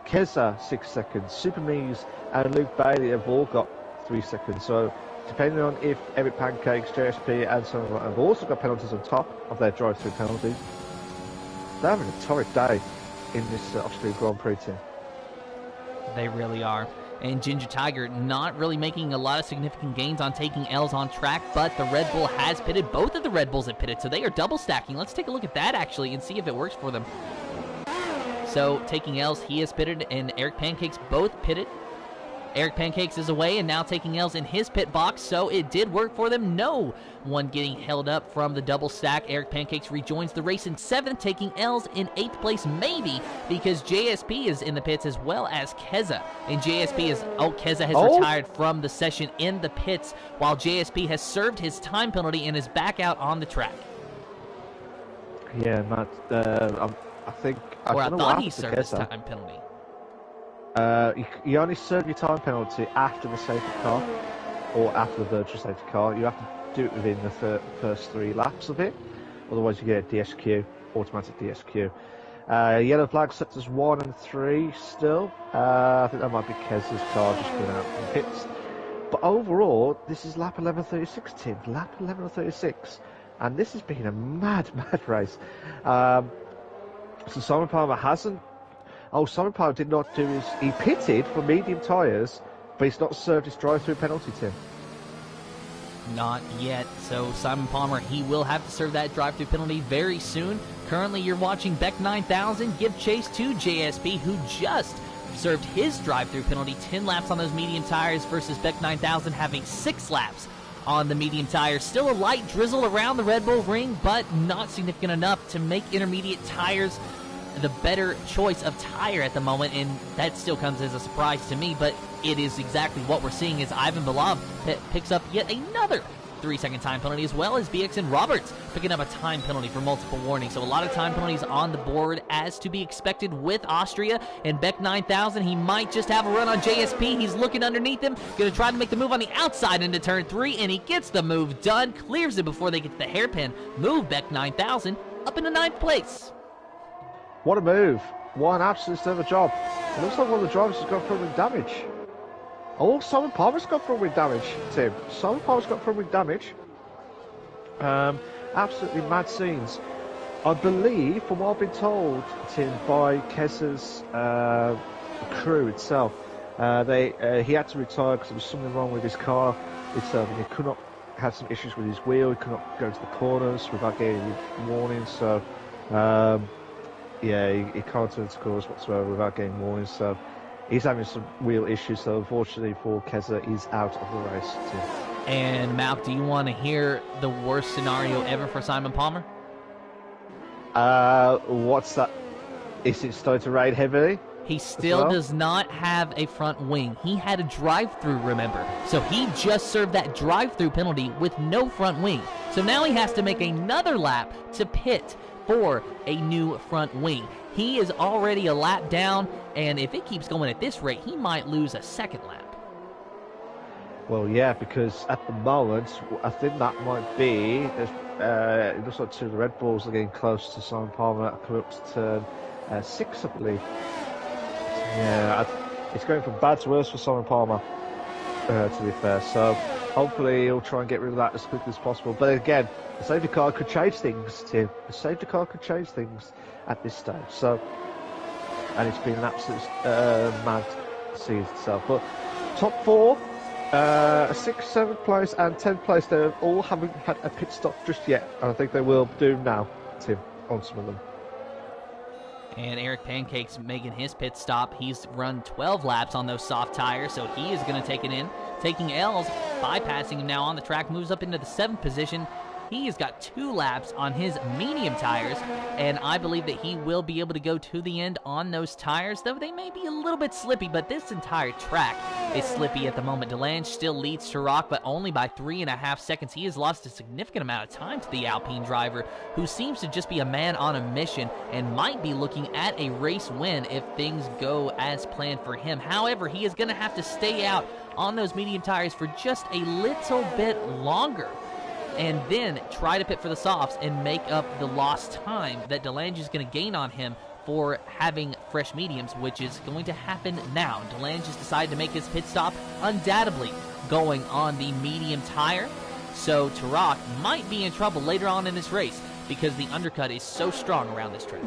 Keza, 6 seconds. Super Mees and Luke Bailey have all got 3 seconds. So, depending on if Eric Pancakes, JSP and Son have also got penalties on top of their drive-through penalties, they're having a torrid day in this Austrian Grand Prix team. They really are. And Ginger Tiger not really making a lot of significant gains on taking L's on track, but the Red Bull has pitted. Both of the Red Bulls have pitted, so they are double stacking. Let's take a look at that, actually, and see if it works for them. So, taking L's, he has pitted, and Eric Pancakes both pitted. Eric Pancakes is away and now taking L's in his pit box, so it did work for them. No one getting held up from the double stack. Eric Pancakes rejoins the race in 7th, taking L's in 8th place, maybe because JSP is in the pits as well as Keza. And Keza has retired from the session in the pits, while JSP has served his time penalty and is back out on the track. Yeah, Matt, I thought he served his time penalty. You only serve your time penalty after the safety car, or after the virtual safety car. You have to do it within the first 3 laps of it, otherwise you get a DSQ, automatic DSQ. Yellow flag sets as 1 and 3 still. I think that might be Kez's car just going out from the pits. But overall, this is lap 11:36, Tim. Lap 11:36. And this has been a mad race. So Simon Palmer hasn't... Simon Palmer did not do his... He pitted for medium tyres, but he's not served his drive-through penalty, Tim. Not yet. So Simon Palmer, he will have to serve that drive-through penalty very soon. Currently, you're watching Beck 9000 give chase to JSP, who just served his drive-through penalty. 10 laps on those medium tires versus Beck 9000 having 6 laps on the medium tires. Still a light drizzle around the Red Bull ring, but not significant enough to make intermediate tires the better choice of tire at the moment, and that still comes as a surprise to me, but it is exactly what we're seeing as Ivan Bilov picks up yet another 3-second time penalty, as well as BXN Roberts picking up a time penalty for multiple warnings. So a lot of time penalties on the board, as to be expected with Austria. And Beck 9000, he might just have a run on JSP. He's looking underneath him, going to try to make the move on the outside into turn 3, and he gets the move done, clears it before they get to the hairpin. Move Beck 9000 up into 9th place. What a move. What an absolute stellar job. It looks like one of the drivers has got front wing damage. Oh, Simon Palmer's got front wing damage, Tim. Simon Palmer's got front wing damage. Absolutely mad scenes. I believe, from what I've been told, Tim, by Kessa's crew itself, he had to retire because there was something wrong with his car itself, and he could not have some issues with his wheel. He could not go to the corners without getting any warnings. So, he can't turn to corners whatsoever without getting warnings. So, he's having some wheel issues. So, unfortunately for Kessa, he's out of the race, Tim. And Malk, do you want to hear the worst scenario ever for Simon Palmer? What's that? Is it starting to rain heavily? He still does not have a front wing. He had a drive-through, remember. So he just served that drive-through penalty with no front wing. So now he has to make another lap to pit for a new front wing. He is already a lap down, and if it keeps going at this rate, he might lose a second lap. Well, yeah, because at the moment, I think that might be. It looks like two of the Red Bulls are getting close to Simon Palmer, coming up to turn 6, I believe. Yeah, it's going from bad to worse for Simon Palmer, to be fair. So hopefully he'll try and get rid of that as quickly as possible. But again, the safety car could change things, Tim. The safety car could change things at this stage. So, and it's been an absolute mad season itself. But top 4. 6th, 7th place and 10th place, they all haven't had a pit stop just yet. And I think they will do now, Tim, on some of them. And Eric Pancake's making his pit stop. He's run 12 laps on those soft tires, so he is going to take it in. Taking L's, bypassing him now on the track, moves up into the 7th position. He has got 2 laps on his medium tires, and I believe that he will be able to go to the end on those tires, though they may be a little bit slippy, but this entire track is slippy at the moment. DeLange still leads Turok, but only by 3.5 seconds. He has lost a significant amount of time to the Alpine driver, who seems to just be a man on a mission and might be looking at a race win if things go as planned for him. However, he is going to have to stay out on those medium tires for just a little bit longer, and then try to pit for the softs and make up the lost time that DeLange is going to gain on him for having fresh mediums, which is going to happen now. DeLange has decided to make his pit stop, undoubtedly going on the medium tire, so Turok might be in trouble later on in this race because the undercut is so strong around this track.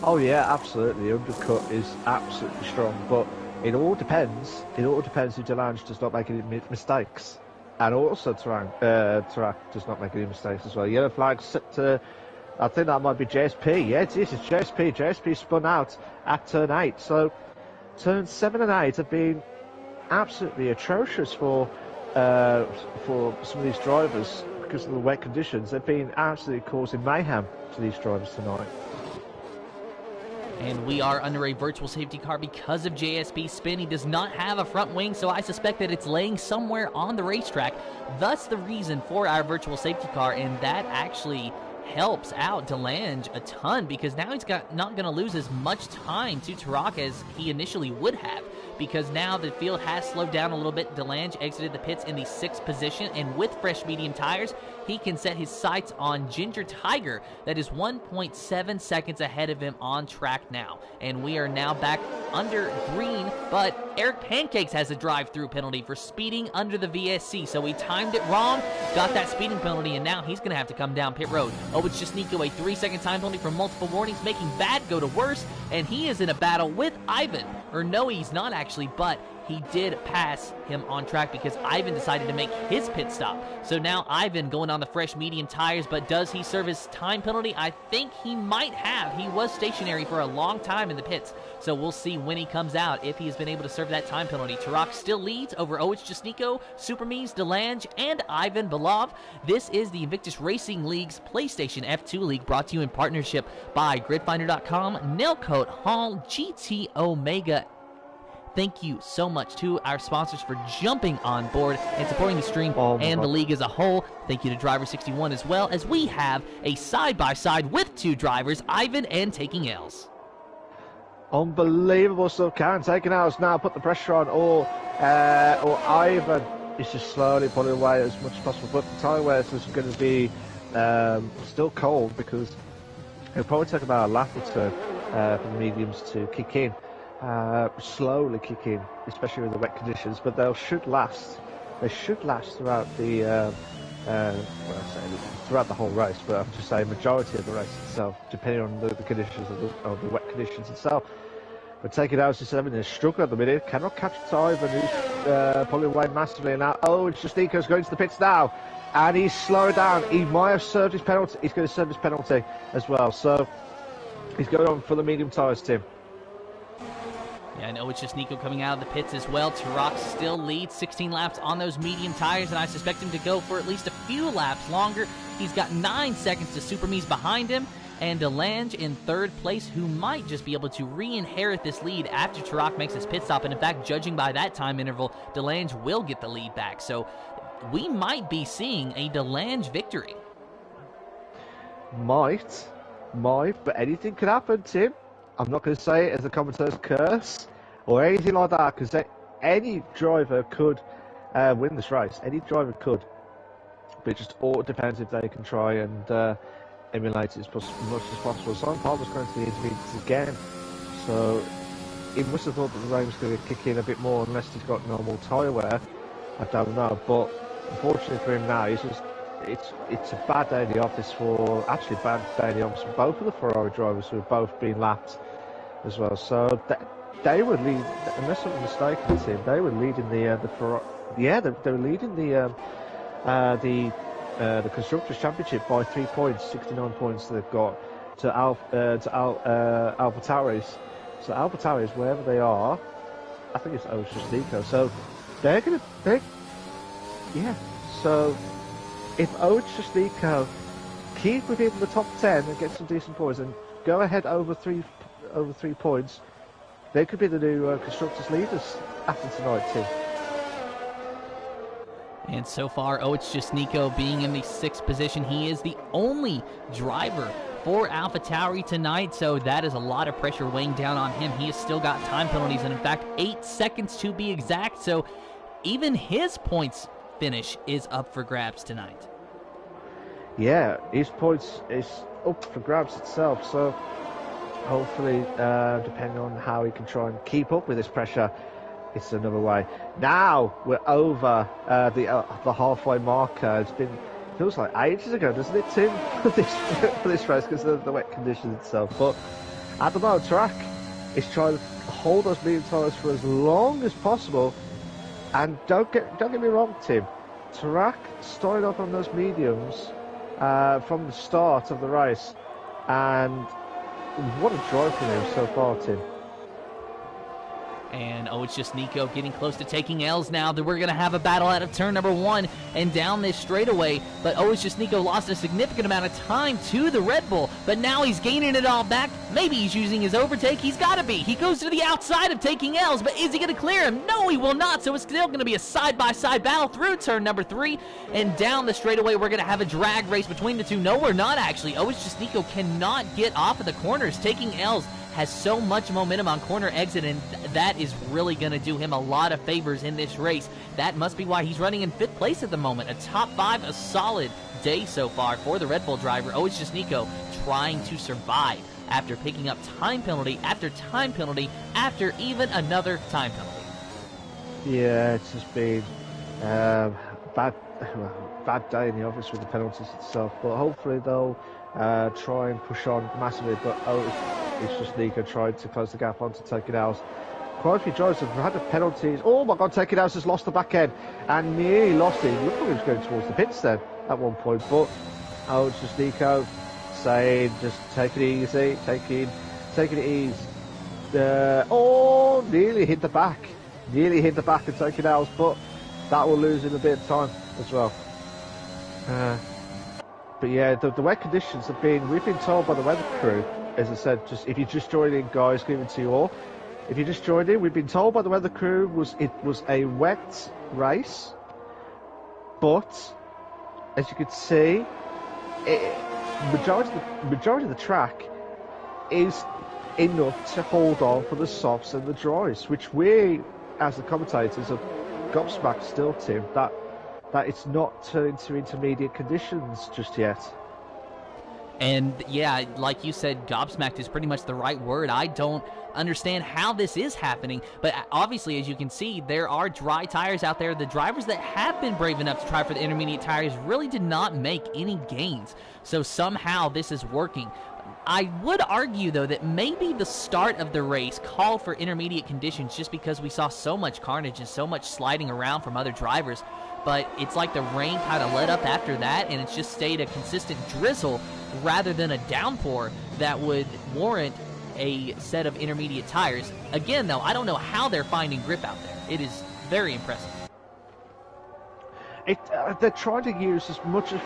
Oh yeah, absolutely. The undercut is absolutely strong, but it all depends. It all depends if DeLange does not make any mistakes. And also Turok does not make any mistakes as well. Yellow flag set to, I think that might be JSP. Yeah, it is. It's JSP. JSP spun out at turn 8. So turns 7 and 8 have been absolutely atrocious for some of these drivers because of the wet conditions. They've been absolutely causing mayhem to these drivers tonight. And we are under a virtual safety car because of JSP's spin. He does not have a front wing, so I suspect that it's laying somewhere on the racetrack. Thus the reason for our virtual safety car, and that actually helps out DeLange a ton because now he's not going to lose as much time to Turok as he initially would have, because now the field has slowed down a little bit. DeLange exited the pits in the 6th position, and with fresh medium tires, he can set his sights on Ginger Tiger. That is 1.7 seconds ahead of him on track now. And we are now back under green, but Eric Pancakes has a drive-through penalty for speeding under the VSC, so he timed it wrong, got that speeding penalty, and now he's going to have to come down pit road. Oh, it's just Nico, a 3-second time penalty for multiple warnings, making bad go to worse, and he is in a battle with Ivan. Or no, he's not actually, but he did pass him on track because Ivan decided to make his pit stop. So now Ivan going on the fresh medium tires, but does he serve his time penalty? I think he might have. He was stationary for a long time in the pits, so we'll see when he comes out if he has been able to serve that time penalty. Turok still leads over Oh It's Just Nico, Super Memes, DeLange, and Ivan Belov. This is the Invictus Racing League's PlayStation F2 League, brought to you in partnership by GridFinder.com, Nailcoat Hall, GT Omega. Thank you so much to our sponsors for jumping on board and supporting the stream and the league as a whole. Thank you to Driver61 as well, as we have a side-by-side with 2 drivers, Ivan and Taking L's. Unbelievable stuff, Karen. Taking L's now, put the pressure on, or Ivan is just slowly pulling away as much as possible. But the tyre wear is going to be still cold because it'll probably take about a lap or two for the mediums to kick in. Slowly kick in, especially with the wet conditions, but they should last. They should last throughout the throughout the whole race. But I'm just saying, majority of the race itself, depending on the conditions of the wet conditions itself. But Taking L's just having a struggle at the minute. Cannot catch Ivan, who's pulling away massively now. Oh, it's just Nico's going to the pits now, and he's slowing down. He might have served his penalty. He's going to serve his penalty as well. So he's going on for the medium tyres, Tim. Yeah, I know it's just Nico coming out of the pits as well. Turok still leads 16 laps on those medium tires, and I suspect him to go for at least a few laps longer. He's got 9 seconds to Super Me's behind him, and DeLange in 3rd place, who might just be able to re-inherit this lead after Turok makes his pit stop. And in fact, judging by that time interval, DeLange will get the lead back. So we might be seeing a DeLange victory. Might, but anything could happen, Tim. I'm not going to say it as a commentator's curse or anything like that, because any driver could win this race. Any driver could, but it just all depends if they can try and emulate it as much as possible. Simon Palmer's going to the intermediates again, so he must have thought that the rain was going to kick in a bit more unless he's got normal tyre wear. I don't know, but unfortunately for him now, it's a bad day in the office actually a bad day in the office for both of the Ferrari drivers who have both been lapped as well. So they were leading, unless I'm mistaken, Tim, they were leading the Ferrari. Yeah, they were leading the Constructors' Championship by 3 points, 69 points they've got to AlphaTauris. So AlphaTauris, wherever they are, I think it's Nico. So so if Nico keep within the top 10 and get some decent points and go ahead over 3 points, they could be the new Constructors leaders after tonight, Tim. And so far, it's just Nico being in the 6th position. He is the only driver for AlphaTauri tonight, so that is a lot of pressure weighing down on him. He has still got time penalties, and in fact, 8 seconds to be exact, so even his points finish is up for grabs tonight. Yeah, his points is up for grabs itself, so hopefully, depending on how he can try and keep up with this pressure, it's another way. Now we're over the halfway marker. Feels like ages ago, doesn't it, Tim, for this race because of the wet conditions itself. But at the moment, track is trying to hold those medium tyres for as long as possible. And don't get me wrong, Tim. Track started off on those mediums from the start of the race, and what a drive from him so far, Tim. And it's just Nico getting close to taking L's now. That we're going to have a battle out of turn number 1 and down this straightaway. But it's just Nico lost a significant amount of time to the Red Bull. But now he's gaining it all back. Maybe he's using his overtake. He's got to be. He goes to the outside of taking L's. But is he going to clear him? No, he will not. So it's still going to be a side-by-side battle through turn number 3. And down the straightaway, we're going to have a drag race between the two. No, we're not actually. It's just Nico cannot get off of the corners. Taking L's has so much momentum on corner exit, and that is really going to do him a lot of favors in this race. That must be why he's running in 5th place at the moment. A top 5, a solid day so far for the Red Bull driver. It's just Nico trying to survive after picking up time penalty after time penalty after even another time penalty. Yeah, it's just been bad day in the office with the penalties itself, but hopefully they'll try and push on massively. But it's just Nico trying to close the gap onto Taken House. Quite a few drivers have had the penalties. Oh my god, Taken House has lost the back end and nearly lost it. Looked like he was going towards the pits then at one point, but it's just Nico saying just take it easy, take it easy. Nearly hit the back of Taken House, but that will lose him a bit of time as well. But yeah, the wet conditions we've been told by the weather crew, as I said, just if you just joined in, guys, give it to you all. If you just joined in, we've been told by the weather crew it was a wet race, but as you could see, majority of the track is enough to hold on for the softs and the dries, which we, as the commentators, have gobsmacked still, Tim, that it's not turned into intermediate conditions just yet. And yeah, like you said, gobsmacked is pretty much the right word. I don't understand how this is happening, but obviously, as you can see, there are dry tires out there. The drivers that have been brave enough to try for the intermediate tires really did not make any gains. So somehow this is working. I would argue, though, that maybe the start of the race called for intermediate conditions just because we saw so much carnage and so much sliding around from other drivers. But it's like the rain kind of let up after that, and it's just stayed a consistent drizzle rather than a downpour that would warrant a set of intermediate tires. Again, though, I don't know how they're finding grip out there. It is very impressive. They're trying to use as much of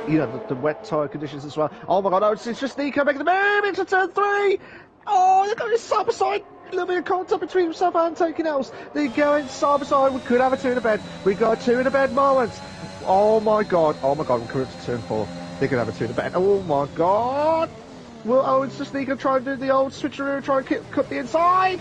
the wet tyre conditions as well. Oh my god, it's just Nico making the move into turn 3. Oh, they're going side by side. A little bit of contact between himself and Taken Else. They're going side by side. We could have a 2 in a bed. We got a 2 in a bed moment. Oh my god, we're coming up to turn 4. They could have a 2 in a bed. Oh my god. Well, it's just Nico trying to do the old switcheroo, try and cut the inside.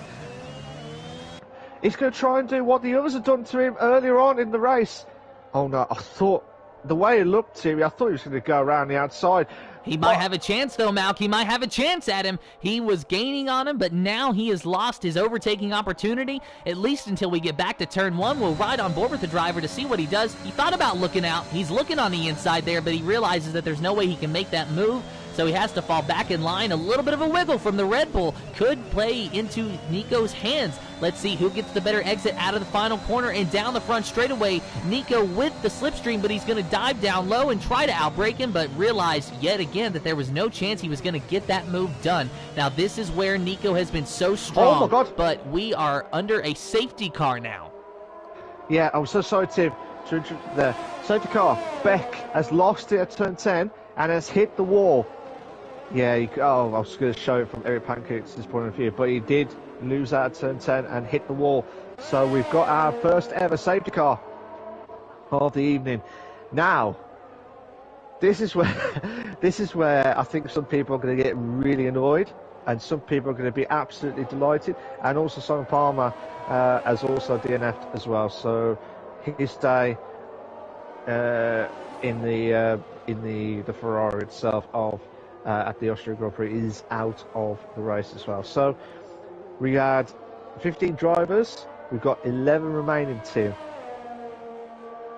He's going to try and do what the others had done to him earlier on in the race. Oh no, I thought, the way it looked to me, I thought he was going to go around the outside. He might have a chance, though, Malk. He might have a chance at him. He was gaining on him, but now he has lost his overtaking opportunity, at least until we get back to turn 1. We'll ride on board with the driver to see what he does. He thought about looking out. He's looking on the inside there, but he realizes that there's no way he can make that move, so he has to fall back in line. A little bit of a wiggle from the Red Bull could play into Nico's hands. Let's see who gets the better exit out of the final corner and down the front straightaway. Nico with the slipstream, but he's going to dive down low and try to outbrake him, but realized yet again that there was no chance he was going to get that move done. Now, this is where Nico has been so strong, oh my God, but we are under a safety car now. Yeah, I'm so sorry, Tim. The safety car, Beck, has lost it at turn 10 and has hit the wall. Yeah, I was going to show it from Eric Pancake's point of view, but he did lose out at turn 10 and hit the wall. So we've got our first ever safety car of the evening. Now, this is where I think some people are going to get really annoyed, and some people are going to be absolutely delighted. And also, Simon Palmer has also DNF'd as well. So his day in the Ferrari itself at the Austrian Grand Prix is out of the race as well. So we had 15 drivers. We've got 11 remaining, Tim,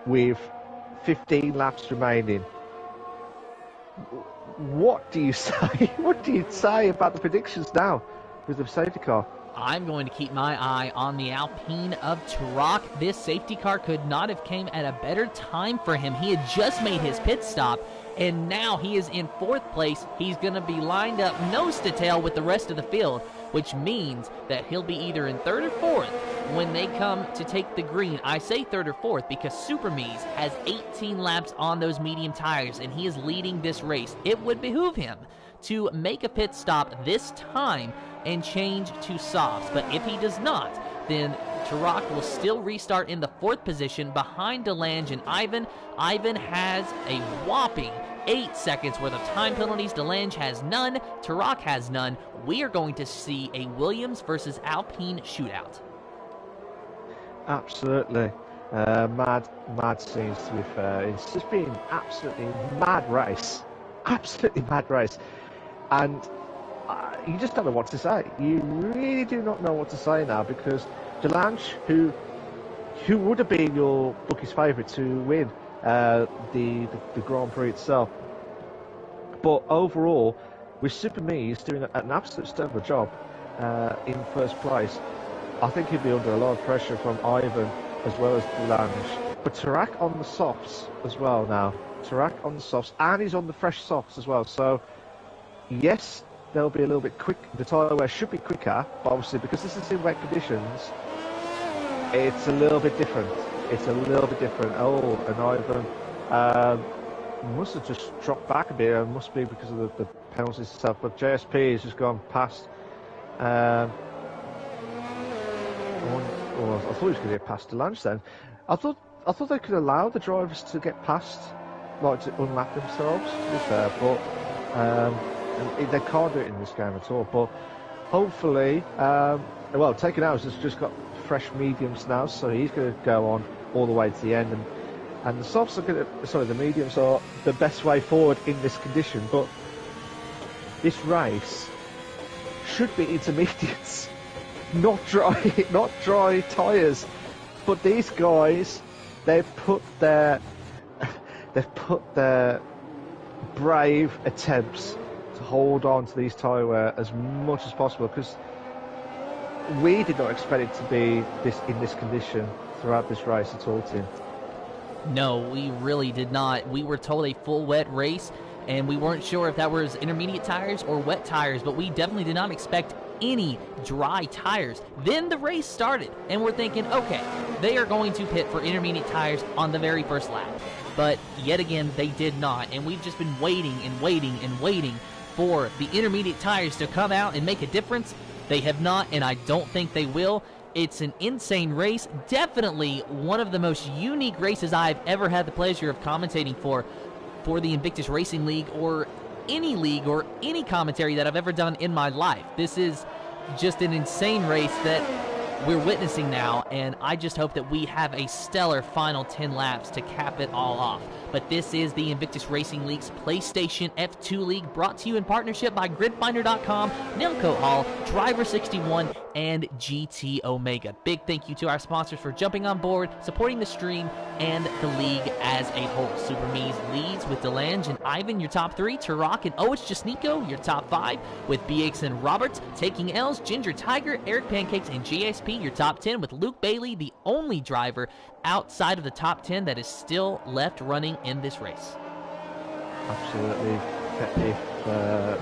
with 15 laps remaining. What do you say? What do you say about the predictions now with the safety car? I'm going to keep my eye on the Alpine of Tarak. This safety car could not have came at a better time for him. He had just made his pit stop, and now he is in 4th place. He's going to be lined up nose to tail with the rest of the field, which means that he'll be either in 3rd or 4th when they come to take the green. I say 3rd or 4th because Super Mies has 18 laps on those medium tires, and he is leading this race. It would behoove him to make a pit stop this time and change to softs, but if he does not, then Tarak will still restart in the 4th position behind DeLange and Ivan. Ivan has a whopping 8 seconds worth of time penalties. DeLange has none. Tarak has none. We are going to see a Williams versus Alpine shootout. Absolutely. Mad scenes, to be fair. It's just been absolutely mad race. Absolutely mad race. And you just don't know what to say. You really do not know what to say now, because DeLange, who would have been your bookie's favourite to win the Grand Prix itself, but overall, with Super Mies doing an absolute stellar job in 1st place, I think he'd be under a lot of pressure from Ivan as well as DeLange. But Tarak on the softs as well now. Tarak on the softs, and he's on the fresh softs as well. So yes, they'll be a little bit quick. The tyre wear should be quicker, but obviously because this is in wet conditions, it's a little bit different. Oh, and Ivan must have just dropped back a bit. It must be because of the penalties itself. But JSP has just gone past. I thought he was going to get past DeLange then. I thought they could allow the drivers to get past, like to unlap themselves, to be fair, but they can't do it in this game at all. But hopefully, Taken Out has just got fresh mediums now, so he's going to go on all the way to the end, and the softs are the mediums are the best way forward in this condition. But this race should be intermediates, not dry tyres. But these guys, they've put their brave attempts to hold on to these tyre wear as much as possible, because we did not expect it to be in this condition throughout this race at all, Tim. No, we really did not. We were told a full wet race, and we weren't sure if that was intermediate tires or wet tires, but we definitely did not expect any dry tires. Then the race started, and we're thinking, okay, they are going to pit for intermediate tires on the very first lap. But yet again, they did not, and we've just been waiting and waiting and waiting for the intermediate tires to come out and make a difference. They have not, and I don't think they will. It's an insane race. Definitely one of the most unique races I've ever had the pleasure of commentating for the Invictus Racing League, or any commentary that I've ever done in my life. This is just an insane race that we're witnessing now, and I just hope that we have a stellar final 10 laps to cap it all off. But this is the Invictus Racing League's PlayStation F2 League, brought to you in partnership by GridFinder.com, Nilco Hall, Driver61, and GT Omega. Big thank you to our sponsors for jumping on board, supporting the stream, and the league as a whole. Super Me's leads with DeLange and Ivan, your top 3. Turok and Oh It's Just Nico, your top 5. With BX and Roberts taking L's, Ginger Tiger, Eric Pancakes, and GSP, your top 10. With Luke Bailey, the only driver outside of the top 10 that is still left running in this race. Absolutely. If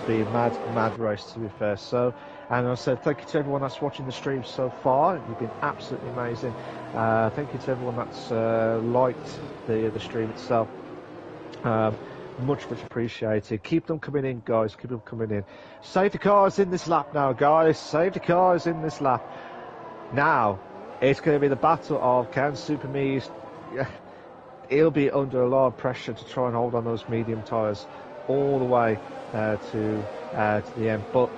be a mad race, to be fair. So, and I said thank you to everyone that's watching the stream so far. You've been absolutely amazing. Thank you to everyone that's liked the stream itself. Much appreciated. Keep them coming in, guys. Keep them coming in. Safety cars in this lap now, guys. Safety cars in this lap. Now, it's going to be the battle of can Super Me's. He'll be under a lot of pressure to try and hold on those medium tyres all the way to the end. But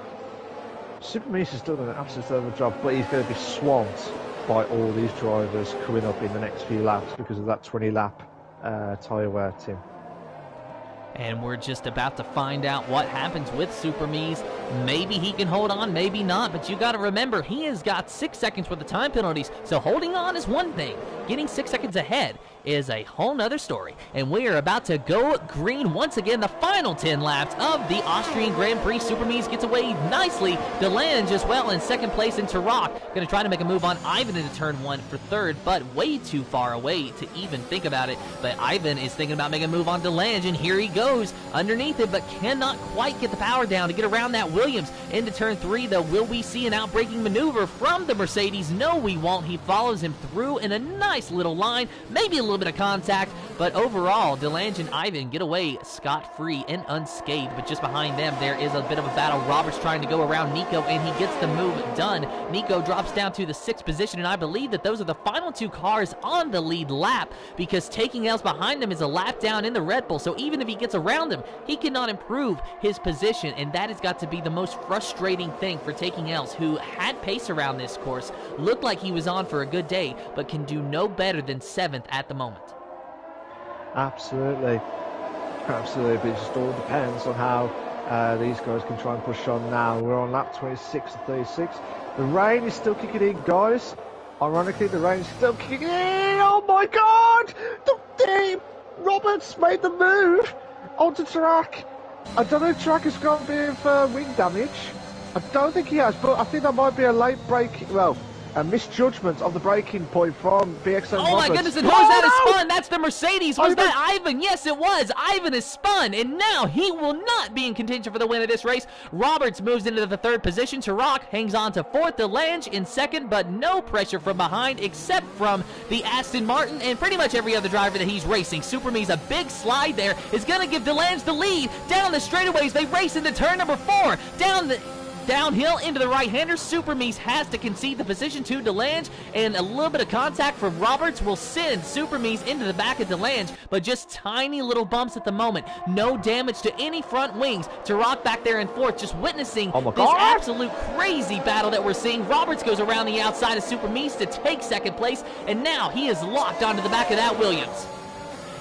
Super Me's has done an absolute stellar job, but he's going to be swamped by all these drivers coming up in the next few laps because of that 20-lap tyre wear, Tim. And we're just about to find out what happens with Super Me's. Maybe he can hold on, maybe not, but you got to remember, he has got 6 seconds worth of time penalties, so holding on is one thing. Getting 6 seconds ahead is a whole nother story. And we are about to go green once again, the final 10 laps of the Austrian Grand Prix. Super Me's gets away nicely. DeLange as well in second place, and Turok going to try to make a move on Ivan into turn 1 for third, but way too far away to even think about it. But Ivan is thinking about making a move on DeLange, and here he goes underneath it, but cannot quite get the power down to get around that Williams. Into turn 3, though, will we see an outbraking maneuver from the Mercedes? No, we won't. He follows him through in a nice little line, maybe a little bit of contact, but overall, DeLange and Ivan get away scot-free and unscathed. But just behind them, there is a bit of a battle. Roberts trying to go around Nico, and he gets the move done. Nico drops down to the 6th position, and I believe that those are the final 2 cars on the lead lap, because taking L's behind them is a lap down in the Red Bull, so even if he gets around them, he cannot improve his position, and that has got to be the most frustrating thing for taking L's, who had pace around this course, looked like he was on for a good day, but can do no better than 7th at the moment. Absolutely, but it just all depends on how these guys can try and push on now. We're on lap 26 to 36. The rain is still kicking in, guys. Ironically, the rain is still kicking in. Oh my God! Roberts made the move onto Turok. I don't know if Turok has got a bit of wing damage. I don't think he has, but I think that might be a late break. Well, a misjudgment of the braking point from BX and Oh Roberts. my goodness, and who is that has spun? That's the Mercedes. Was that Ivan? Yes, it was. Ivan is spun, and now he will not be in contention for the win of this race. Roberts moves into the 3rd position. Turok hangs on to 4th. DeLange in 2nd, but no pressure from behind except from the Aston Martin and pretty much every other driver that he's racing. Super Me's a big slide there is going to give DeLange the lead. Down the straightaways, they race into turn number 4. Downhill into the right-hander. Super Me's has to concede the position to DeLange, and a little bit of contact from Roberts will send Super Me's into the back of DeLange, but just tiny little bumps at the moment. No damage to any front wings. Turok back there in 4th, just witnessing this absolute crazy battle that we're seeing. Roberts goes around the outside of Super Me's to take 2nd place, and now he is locked onto the back of that Williams.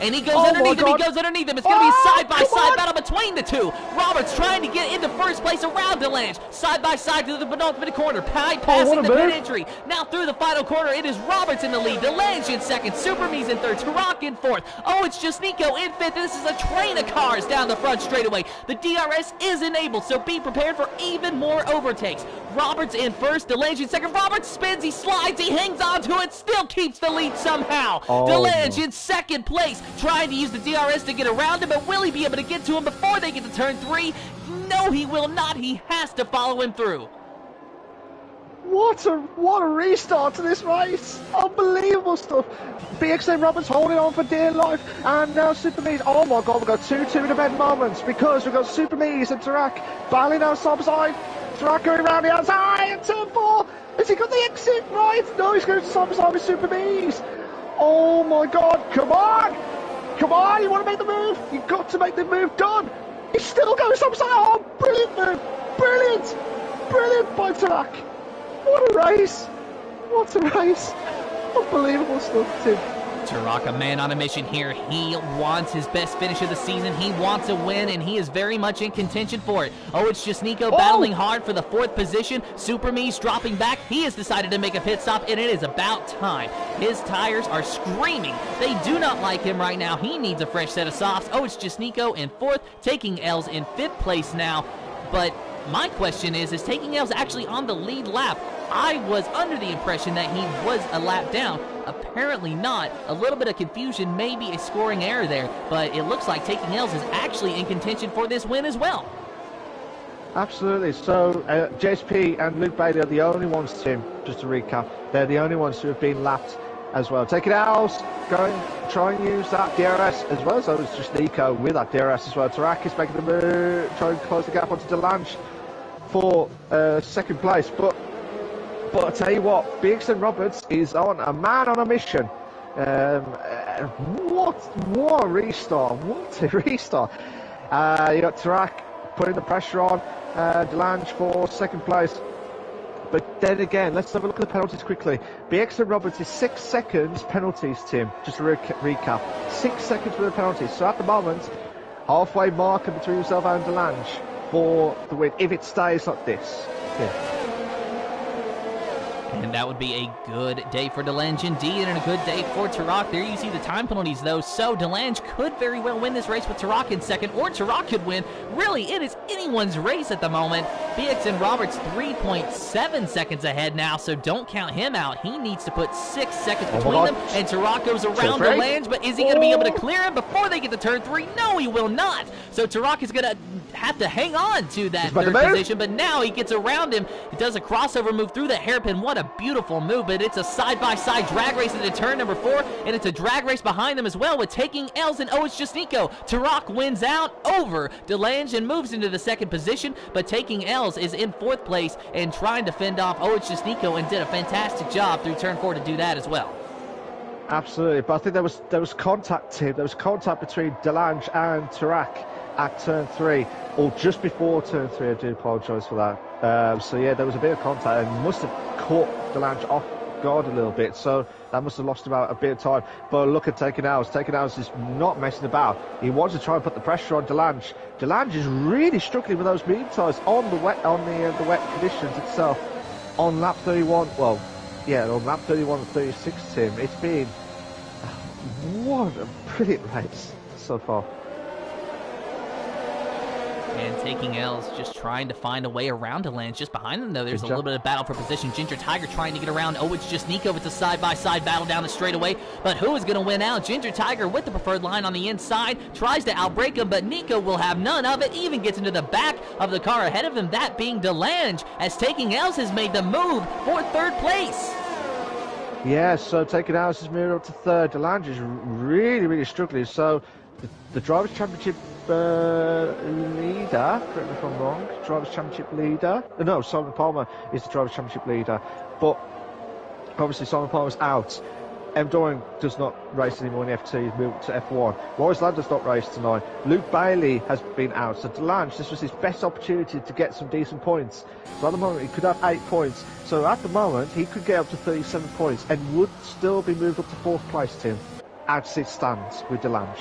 And he goes underneath him, It's going to be a side-by-side battle between the two. Roberts trying to get into 1st place around DeLange. Side-by-side to the penultimate corner. Passing the pit entry. Now through the final corner, it is Roberts in the lead. DeLange in 2nd. Super Me's in 3rd. Turok in 4th. Oh, it's just Nico in 5th. This is a train of cars down the front straightaway. The DRS is enabled, so be prepared for even more overtakes. Roberts in 1st. DeLange in 2nd. Roberts spins. He slides. He hangs on to it. Still keeps the lead somehow. DeLange in 2nd place, trying to use the DRS to get around him, but will he be able to get to him before they get to turn 3? No, he will not. He has to follow him through. What a restart to this race. Unbelievable stuff. BXM Roberts holding on for dear life, and now Super Me's. Oh my God, we've got 2 2-in-event moments, because we've got Super Me's and Turok battling down side. Turok going around the outside and turn 4. Has he got the exit right? No, he's going to side with Super Me's. Oh my God, come on! Come on, you want to make the move? You've got to make the move done. He's still going side. Oh, brilliant move. Brilliant by Turok. What a race. What a race! Unbelievable stuff, Tim. Turok, a man on a mission here. He wants his best finish of the season. He wants a win, and he is very much in contention for it. Oh, it's just Nico battling hard for the 4th position. Super Me's dropping back. He has decided to make a pit stop, and it is about time. His tires are screaming. They do not like him right now. He needs a fresh set of softs. Oh, it's just Nico in 4th, taking L's in 5th place now. But my question is taking L's actually on the lead lap? I was under the impression that he was a lap down. Apparently not. A little bit of confusion, maybe a scoring error there, but it looks like taking L's is actually in contention for this win as well. Absolutely. So JSP and Luke Bailey are the only ones, Tim, just to recap, they're the only ones who have been lapped as well. Taking L's, try and use that DRS as well. So it's just Nico with that DRS as well. Tarak is making the move, trying to close the gap onto DeLange for 2nd place. But I tell you what, Bigson Roberts is on a man on a mission. What a restart! What a restart! You got Tarak putting the pressure on DeLange for 2nd place. But then again, let's have a look at the penalties quickly. BX Roberts is 6 seconds penalties, Tim. Just to recap, 6 seconds for the penalties. So at the moment, halfway marker between yourself and DeLange for the win. If it stays like this, yeah. And that would be a good day for DeLange indeed, and a good day for Tarak. There you see the time penalties, though, so DeLange could very well win this race with Tarak in 2nd, or Tarak could win. Really, it is anyone's race at the moment. BX Roberts 3.7 seconds ahead now, so don't count him out. He needs to put 6 seconds between them, and Tarak goes around DeLange, but is he going to be able to clear him before they get to turn 3? No, he will not. So Tarak is going to have to hang on to that 3rd position, but now he gets around him. He does a crossover move through the hairpin. What a beautiful move, but it's a side-by-side drag race into turn number 4, and it's a drag race behind them as well with taking L's, and oh, it's just Nico. Tarak wins out over DeLange and moves into the 2nd position, but taking L's is in 4th place and trying to fend off oh, it's just Nico, and did a fantastic job through turn 4 to do that as well. Absolutely, but I think there was contact, Tim. There was contact between DeLange and Tarak at turn 3, or just before turn 3. I do apologise for that. So yeah, there was a bit of contact and must have caught DeLange off guard a little bit, so that must have lost about a bit of time. But look at taking L's. Taking L's is not messing about. He wants to try and put the pressure on DeLange. DeLange is really struggling with those medium tyres on the wet conditions itself. On lap 31, well, yeah, on lap 31 and 36, Tim, it's been what a brilliant race so far. And taking L's, just trying to find a way around DeLange. Just behind them, though, there's a little bit of battle for position. Ginger Tiger trying to get around. Oh, it's just Nico. It's a side-by-side battle down the straightaway. But who is going to win out? Ginger Tiger with the preferred line on the inside. Tries to outbrake him, but Nico will have none of it. Even gets into the back of the car ahead of him, that being DeLange, as taking L's has made the move for 3rd place. Yeah, so taking L's has moved up to 3rd. DeLange is really, really struggling. So the Drivers' Championship leader, correct me if I'm wrong, Drivers' Championship leader, no, Simon Palmer is the Drivers' Championship leader, but obviously Simon Palmer's out. M. Doran does not race anymore in the F2, he's moved to F1. Maurice Land does not race tonight. Luke Bailey has been out, so DeLange, this was his best opportunity to get some decent points. So at the moment he could have 8 points, so at the moment he could get up to 37 points and would still be moved up to 4th place, Tim, as it stands with DeLange.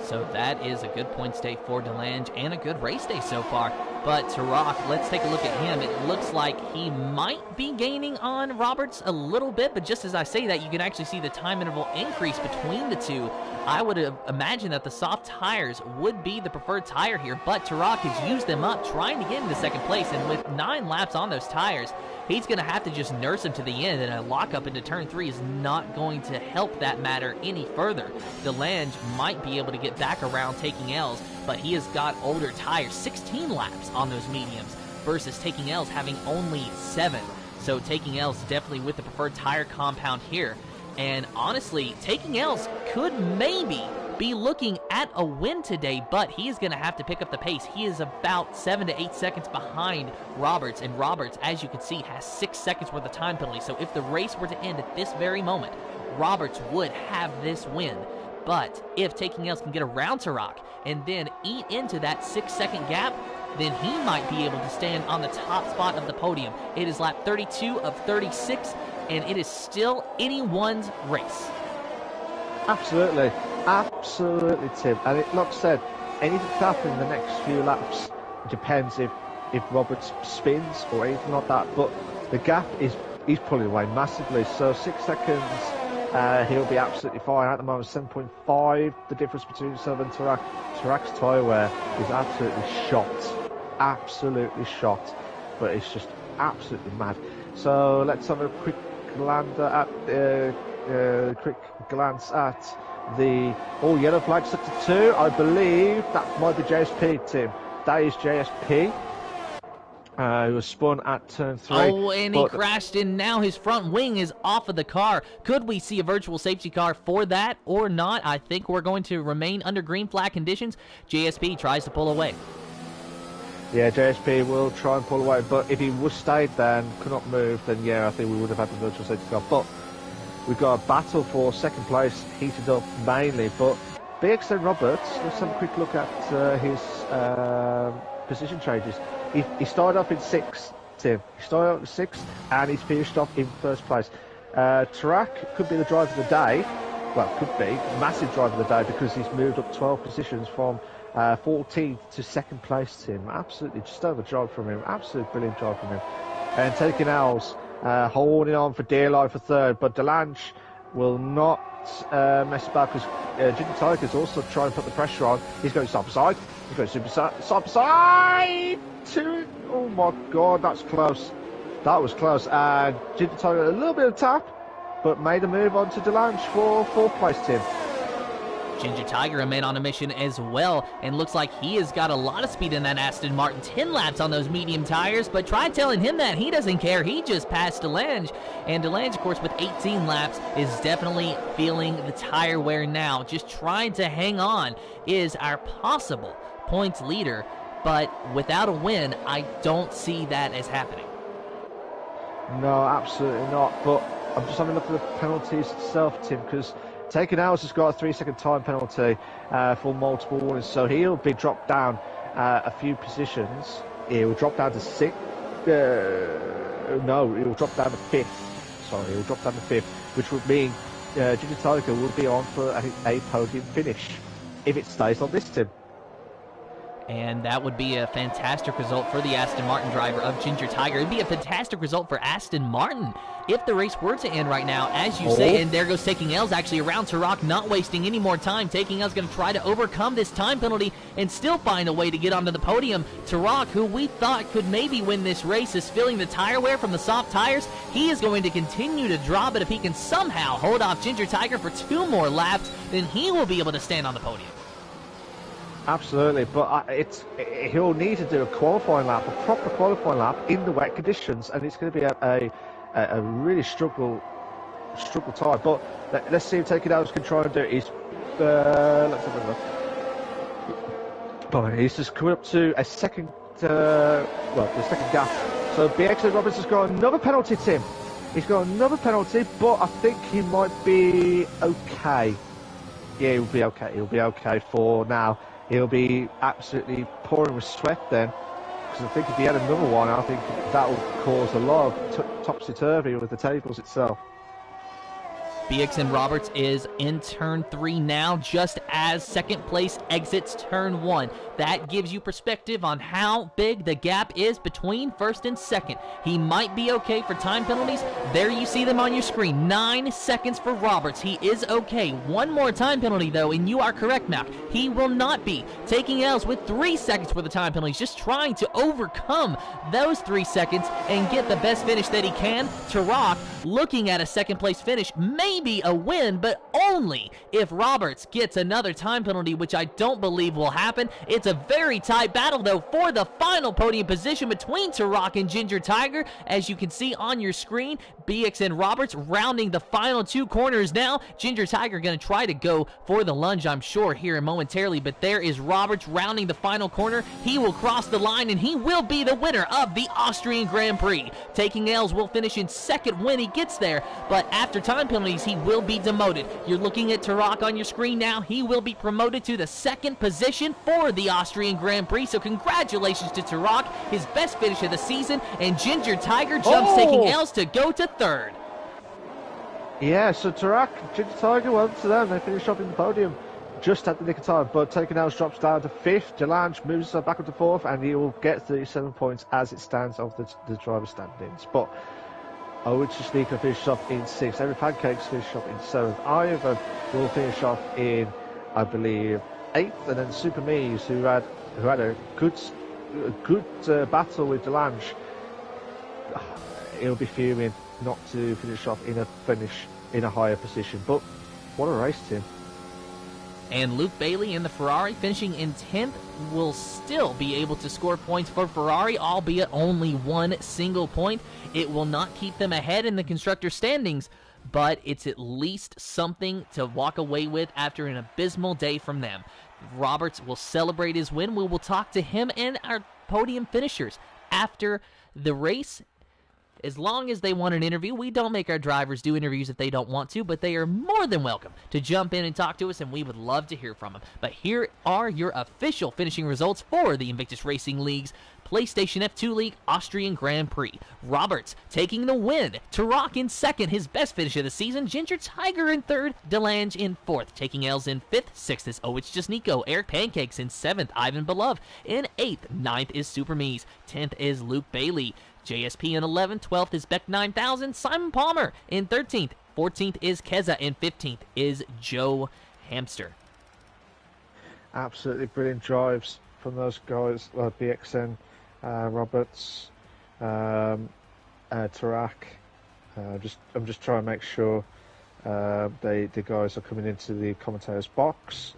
So that is a good points day for DeLange and a good race day so far. But Tarak, let's take a look at him. It looks like he might be gaining on Roberts a little bit, but just as I say that, you can actually see the time interval increase between the two. I would imagine that the soft tires would be the preferred tire here, but Tarak has used them up trying to get into 2nd place, and with 9 laps on those tires, he's going to have to just nurse him to the end, and a lockup into turn 3 is not going to help that matter any further. DeLange might be able to get back around taking L's, but he has got older tires, 16 laps on those mediums, versus taking L's having only 7. So taking L's definitely with the preferred tire compound here. And honestly, taking L's could maybe be looking at a win today, but he is going to have to pick up the pace. He is about 7 to 8 seconds behind Roberts, and Roberts, as you can see, has 6 seconds worth of time penalty. So if the race were to end at this very moment, Roberts would have this win. But if taking L's can get around Tarak and then eat into that 6-second gap, then he might be able to stand on the top spot of the podium. It is lap 32 of 36, and it is still anyone's race. Absolutely. Absolutely, Tim. And like I said, anything can happen in the next few laps. It depends if Roberts spins or anything like that. But the gap he's pulling away massively. So 6 seconds, he'll be absolutely fine. At the moment, 7.5. The difference between himself and Tarak's tyre wear is absolutely shot. Absolutely shot. But it's just absolutely mad. So let's have a quick glance at the all yellow flag sector 2. I believe that might be JSP, Tim. That is JSP. He was spun at turn 3. Oh, and he crashed in. Now his front wing is off of the car. Could we see a virtual safety car for that or not? I think we're going to remain under green flag conditions. JSP tries to pull away. Yeah, JSP will try and pull away, but if he was stayed there and could not move, then yeah, I think we would have had the virtual safety car. But we've got a battle for second place heated up mainly. But BXN Roberts, let's have a quick look at his position changes. He started off in 6th, Tim. He started off in 6th, and he's finished off in 1st place. Tarak could be the driver of the day. Well, could be massive driver of the day because he's moved up 12 positions from 14th to 2nd place, Tim. Absolutely, just over job from him. Absolutely brilliant job from him. And taking L's, holding on for dear life for 3rd, but Delange will not mess about because Ginger Tiger's also trying to put the pressure on. He's going side by side. He's going side by side. Oh my God, that's close. That was close. And Ginger Tiger a little bit of tap, but made a move on to Delange for 4th place, Tim. Ginger Tiger, a man on a mission as well, and looks like he has got a lot of speed in that Aston Martin. 10 laps on those medium tires, but try telling him that. He doesn't care. He just passed Delange, and Delange, of course, with 18 laps, is definitely feeling the tire wear now. Just trying to hang on is our possible points leader, but without a win, I don't see that as happening. No, absolutely not, but I'm just having a look at the penalties itself, Tim, because Taken Hours has got a 3-second time penalty for multiple warnings, so he'll be dropped down a few positions. He'll drop down to 6th. No, he'll drop down to 5th. Sorry, he'll drop down to 5th, which would mean Ginger Tiger will be on for a podium finish if it stays on this, Tim. And that would be a fantastic result for the Aston Martin driver of Ginger Tiger. It'd be a fantastic result for Aston Martin if the race were to end right now, as you say. And there goes Taking L's actually around Tarak, not wasting any more time. Taking L's going to try to overcome this time penalty and still find a way to get onto the podium. Tarak, who we thought could maybe win this race, is feeling the tire wear from the soft tires. He is going to continue to draw, but if he can somehow hold off Ginger Tiger for 2 more laps, then he will be able to stand on the podium. Absolutely, but he'll need to do a qualifying lap, a proper qualifying lap in the wet conditions, and it's going to be a really struggle time. But let's see if Taking Out can try and do it. Let's have a look. But he's just coming up to a second, the second gap. So BX Roberts has got another penalty, Tim. He's got another penalty, but I think he might be okay. Yeah, he'll be okay. He'll be okay for now. He'll be absolutely pouring with sweat then, because I think if he had another one, I think that would cause a lot of topsy-turvy with the tables itself. BXN Roberts is in turn 3 now, just as second place exits turn 1. That gives you perspective on how big the gap is between first and second. He might be okay for time penalties. There you see them on your screen. 9 seconds for Roberts. He is okay. One more time penalty, though, and you are correct, Mac. He will not be. Taking L's with 3 seconds for the time penalties, just trying to overcome those 3 seconds and get the best finish that he can. Tarak looking at a second place finish, maybe a win, but only if Roberts gets another time penalty, which I don't believe will happen. It's a very tight battle, though, for the final podium position between Tarak and Ginger Tiger. As you can see on your screen, BXN Roberts rounding the final 2 corners now. Ginger Tiger going to try to go for the lunge, I'm sure, here momentarily, but there is Roberts rounding the final corner. He will cross the line, and he will be the winner of the Austrian Grand Prix. Taking L's will finish in second when he gets there, but after time penalties, he will be demoted. You're looking at Tarak on your screen now. He will be promoted to the 2nd position for the Austrian Grand Prix. So congratulations to Tarak, his best finish of the season, and Ginger Tiger jumps taking L's to go to 3rd. Yeah, so Tarak, Ginger Tiger, well to them. They finish up in the podium just at the nick of time, but taking L's drops down to 5th. Delange moves back up to 4th, and he will get 37 points as it stands of the driver standings. But Owichishnika finishes off in 6th. Every Pancakes finishes off in 7th. Ivan will finish off in, I believe, 8th, and then Super Mees, who had a good battle with Delange, he'll be fuming not to finish off in a higher position. But what a race, Tim. And Luke Bailey in the Ferrari finishing in 10th will still be able to score points for Ferrari, albeit only one single point. It will not keep them ahead in the constructor standings, but it's at least something to walk away with after an abysmal day from them. Roberts will celebrate his win. We will talk to him and our podium finishers after the race. As long as they want an interview, we don't make our drivers do interviews if they don't want to, but they are more than welcome to jump in and talk to us, and we would love to hear from them. But here are your official finishing results for the Invictus Racing League's PlayStation F2 League Austrian Grand Prix. Roberts taking the win. Tarak in 2nd, his best finish of the season. Ginger Tiger in 3rd. Delange in 4th. Taking L's in 5th. 6th is Owich Just Nico. Eric Pancakes in 7th. Ivan Belov in 8th. 9th is Super Mees. 10th is Luke Bailey. JSP in 11th, 12th is Beck 9000, Simon Palmer in 13th, 14th is Keza, and 15th is Joe Hamster. Absolutely brilliant drives from those guys, BXN, Roberts, Tarak. I'm just trying to make sure the guys are coming into the commentators box.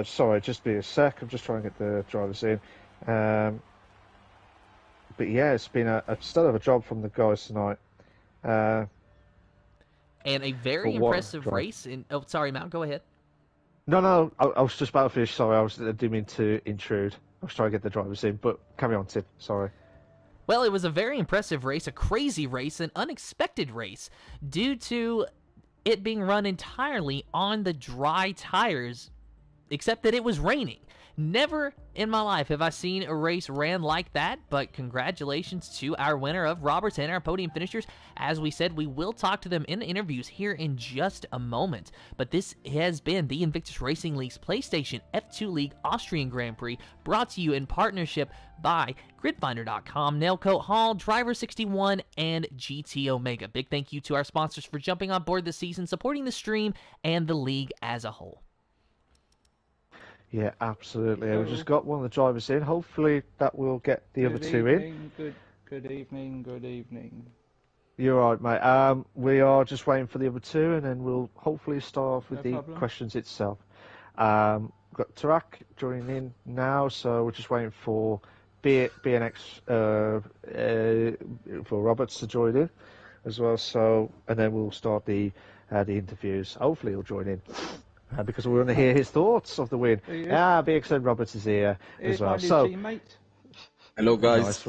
Sorry, just be a sec. I'm just trying to get the drivers in. But yeah, it's been a still of a job from the guys tonight. And a very impressive race. Oh, sorry, Matt, go ahead. No, I was just about to finish. Sorry, I didn't mean to intrude. I was trying to get the drivers in, but carry on, Tim. Sorry. Well, it was a very impressive race, a crazy race, an unexpected race, due to it being run entirely on the dry tires, except that it was raining. Never in my life have I seen a race ran like that, but congratulations to our winner of Roberts and our podium finishers. As we said, we will talk to them in interviews here in just a moment. But this has been the Invictus Racing League's PlayStation F2 League Austrian Grand Prix, brought to you in partnership by GridFinder.com, Nailcoat Hall, Driver61, and GT Omega. Big thank you to our sponsors for jumping on board this season, supporting the stream, and the league as a whole. Yeah, absolutely. We've just got one of the drivers in. Hopefully that will get the other two in. Good evening. You're right, mate. We are just waiting for the other two, and then we'll hopefully start off with the questions itself. We've got Tarak joining in now, so we're just waiting for BNX for Roberts to join in as well. So, and then we'll start the interviews. Hopefully he'll join in. Because we want to hear his thoughts of the win. BXN Roberts is here as well. So, teammate. Hello, guys.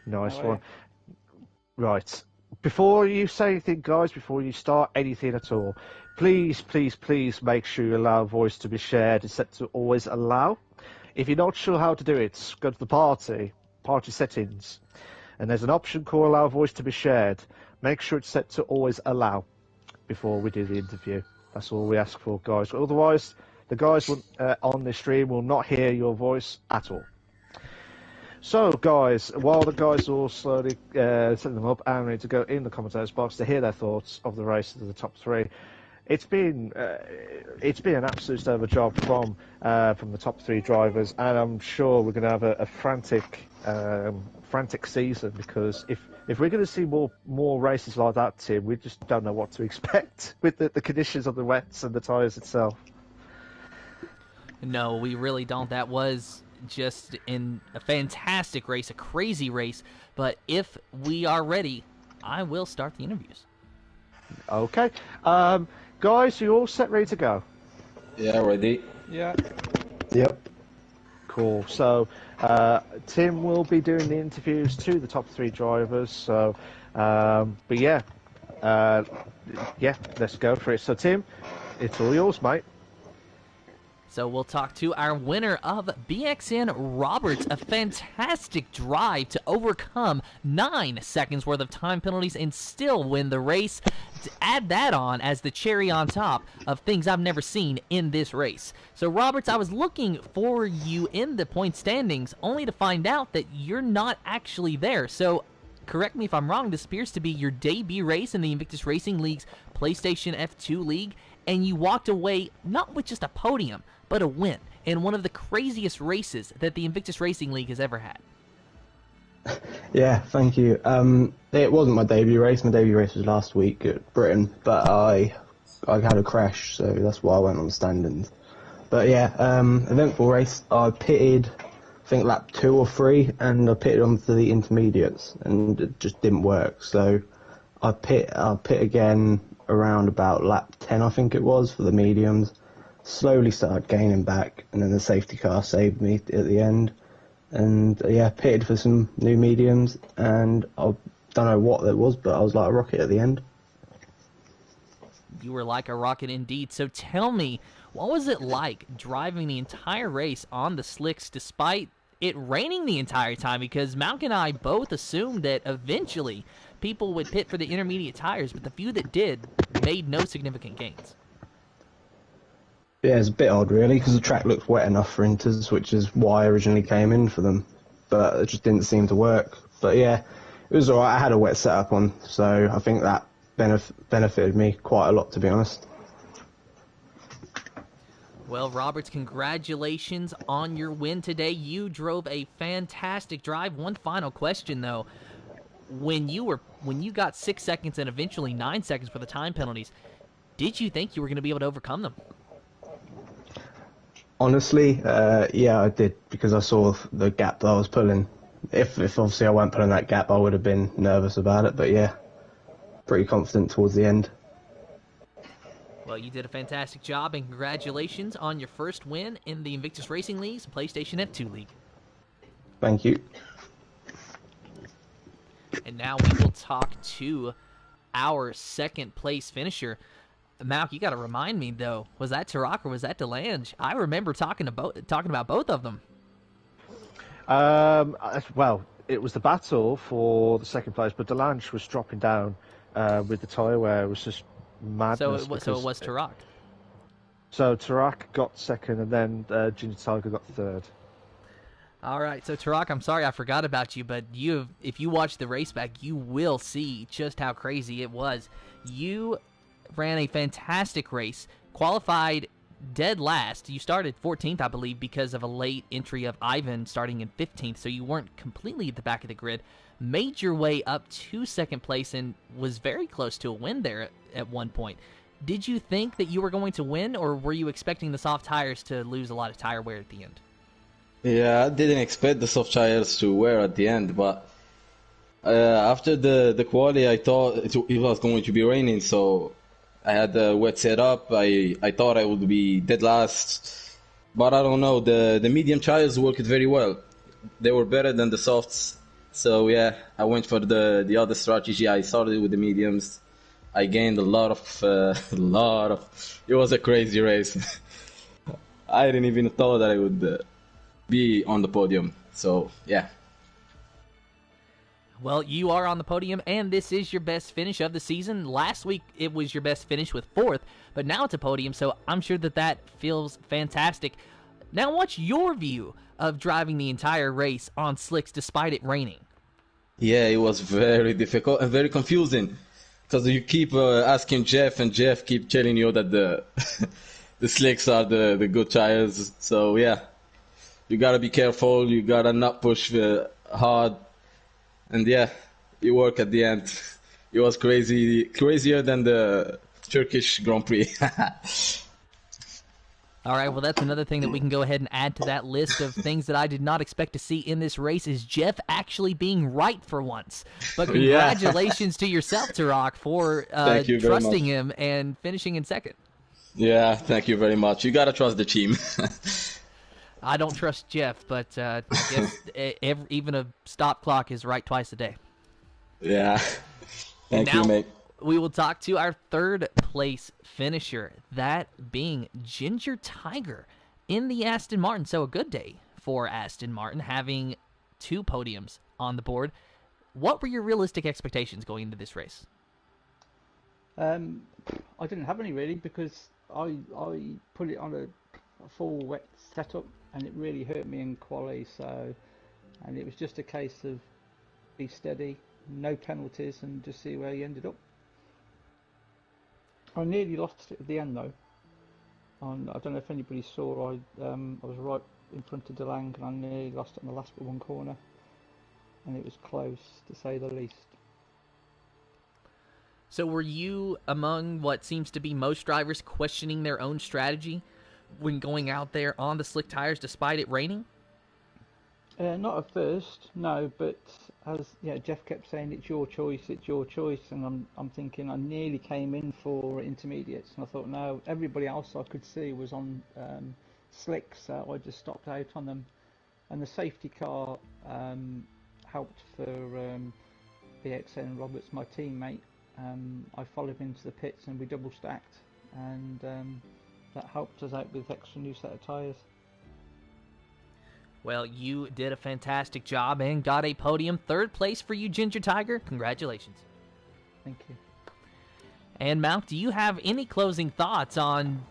Nice one. Right. Before you say anything, guys, before you start anything at all, please make sure you allow voice to be shared. It's set to always allow. If you're not sure how to do it, go to the party settings, and there's an option called allow voice to be shared. Make sure it's set to always allow before we do the interview. That's all we ask for, guys. Otherwise, the guys on the stream will not hear your voice at all. So, guys, while the guys are all slowly setting them up and ready to go in the commentators box to hear their thoughts of the race to the top three, it's been an absolute state of a job from the top three drivers, and I'm sure we're going to have a frantic season, because if we're going to see more races like that, Tim, we just don't know what to expect with the conditions of the wets and the tyres itself. No, we really don't. That was just in a fantastic race, a crazy race. But if we are ready, I will start the interviews. Okay. Guys, you all set, ready to go? Yeah, ready. Yeah. Yep. Cool. So Tim will be doing the interviews to the top 3 drivers. So, but yeah, let's go for it. So Tim, it's all yours, mate. So we'll talk to our winner of BXN Roberts, a fantastic drive to overcome 9 seconds worth of time penalties and still win the race. To add that on as the cherry on top of things I've never seen in this race. So Roberts, I was looking for you in the point standings only to find out that you're not actually there. So correct me if I'm wrong, this appears to be your debut race in the Invictus Racing League's PlayStation F2 League, and you walked away not with just a podium, but a win in one of the craziest races that the Invictus Racing League has ever had. Yeah, thank you. It wasn't my debut race. My debut race was last week at Britain, but I had a crash, so that's why I went on the standings. But yeah, eventful race. I pitted, I think lap 2 or 3, and I pitted onto the intermediates, and it just didn't work. So I pit again around about lap 10, I think it was, for the mediums. Slowly started gaining back, and then the safety car saved me at the end. And yeah, pitted for some new mediums, and I don't know what it was, but I was like a rocket at the end. You were like a rocket indeed. So tell me, what was it like driving the entire race on the slicks despite it raining the entire time? Because Malk and I both assumed that eventually people would pit for the intermediate tires, but the few that did made no significant gains. Yeah, it's a bit odd, really, because the track looked wet enough for inters, which is why I originally came in for them. But it just didn't seem to work. But yeah, it was alright. I had a wet setup on, so I think that benefited me quite a lot, to be honest. Well, Roberts, congratulations on your win today. You drove a fantastic drive. One final question, though. When you got 6 seconds and eventually 9 seconds for the time penalties, did you think you were going to be able to overcome them? Honestly, yeah, I did, because I saw the gap that I was pulling. If obviously I weren't pulling that gap, I would have been nervous about it, but yeah, pretty confident towards the end. Well, you did a fantastic job, and congratulations on your first win in the Invictus Racing League's PlayStation F2 League. Thank you. And now we will talk to our second place finisher. Malk, you got to remind me, though, was that Tarak or was that Delange? I remember talking about both of them. Well, it was the battle for the second place, but Delange was dropping down with the tyre wear. It was just madness. So it was Tarak. So Tarak got second, and then Ginger Tiger got third. All right, so Tarak, I'm sorry I forgot about you, but if you watch the race back, you will see just how crazy it was. You ran a fantastic race, qualified dead last. You started 14th, I believe, because of a late entry of Ivan starting in 15th, so you weren't completely at the back of the grid. Made your way up to second place and was very close to a win there at one point. Did you think that you were going to win, or were you expecting the soft tires to lose a lot of tire wear at the end? Yeah, I didn't expect the soft tires to wear at the end, but after the quali, I thought it was going to be raining, so I had the wet setup. I thought I would be dead last, but I don't know. The medium tires worked very well. They were better than the softs, so yeah, I went for the other strategy. I started with the mediums. I gained a lot of. It was a crazy race. I didn't even thought that I would be on the podium. So yeah. Well, you are on the podium, and this is your best finish of the season. Last week, it was your best finish with 4th, but now it's a podium, so I'm sure that feels fantastic. Now, what's your view of driving the entire race on slicks despite it raining? Yeah, it was very difficult and very confusing, because you keep asking Jeff, and Jeff keep telling you that the the slicks are the good tires. So yeah, you gotta be careful. You gotta not push hard. And yeah, it worked at the end. It was crazier than the Turkish Grand Prix. All right, well, that's another thing that we can go ahead and add to that list of things that I did not expect to see in this race is Jeff actually being right for once. But congratulations to yourself, Tarak, for trusting him and finishing in second. Yeah, thank you very much. You got to trust the team. I don't trust Jeff, but I guess even a stop clock is right twice a day. Yeah. And Thank you, now mate. we will talk to our third place finisher, that being Ginger Tiger in the Aston Martin. So a good day for Aston Martin, having 2 podiums on the board. What were your realistic expectations going into this race? I didn't have any really because I put it on a full wet setup and it really hurt me in quali. So, and it was just a case of be steady, no penalties, and just see where he ended up. I nearly lost it at the end though. I don't know if anybody saw. I was right in front of DeLang and I nearly lost it in the last but one corner, and it was close to say the least. So were you among what seems to be most drivers questioning their own strategy when going out there on the slick tires despite it raining? Not at first, no. But as Jeff kept saying, it's your choice, and I'm thinking I nearly came in for intermediates, and I thought no, everybody else I could see was on slick, so I just stopped out on them, and the safety car helped for BXN Roberts, my teammate. I followed him into the pits and we double stacked, and that helped us out with extra new set of tyres. Well, you did a fantastic job and got a podium. 3rd place for you, Ginger Tiger. Congratulations. Thank you. And Malk, do you have any closing thoughts on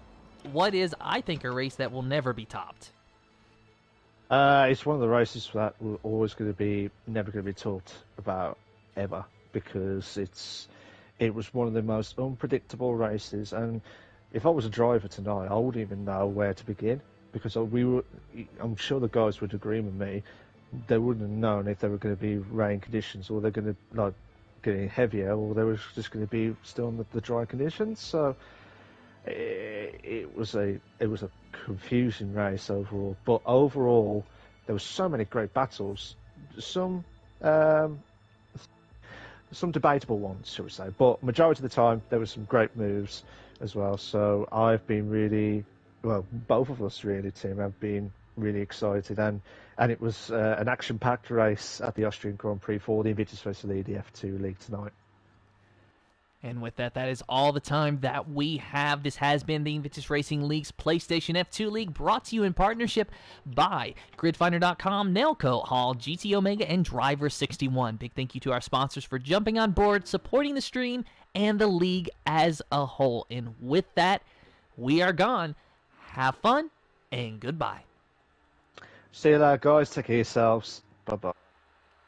what is, I think, a race that will never be topped? It's one of the races that we're always going to be, never going to be talked about ever, because it was one of the most unpredictable races. And if I was a driver tonight, I wouldn't even know where to begin, because I'm sure the guys would agree with me. They wouldn't have known if there were going to be rain conditions, or they're going to getting heavier, or they were just going to be still in the dry conditions. So it was a confusing race overall. But overall, there were so many great battles. Some debatable ones, shall we say, but majority of the time there were some great moves as well. So I've been really, well, both of us really, Tim, have been really excited, and it was an action-packed race at the Austrian Grand Prix for the Invictus Racing League, the F2 League tonight. And with that, that is all the time that we have. This has been the Invictus Racing League's PlayStation F2 League, brought to you in partnership by GridFinder.com, Nailco Hall, GT Omega, and Driver61. Big thank you to our sponsors for jumping on board, supporting the stream, and the league as a whole. And with that, we are gone. Have fun, and goodbye. See you later, guys. Take care of yourselves. Bye-bye.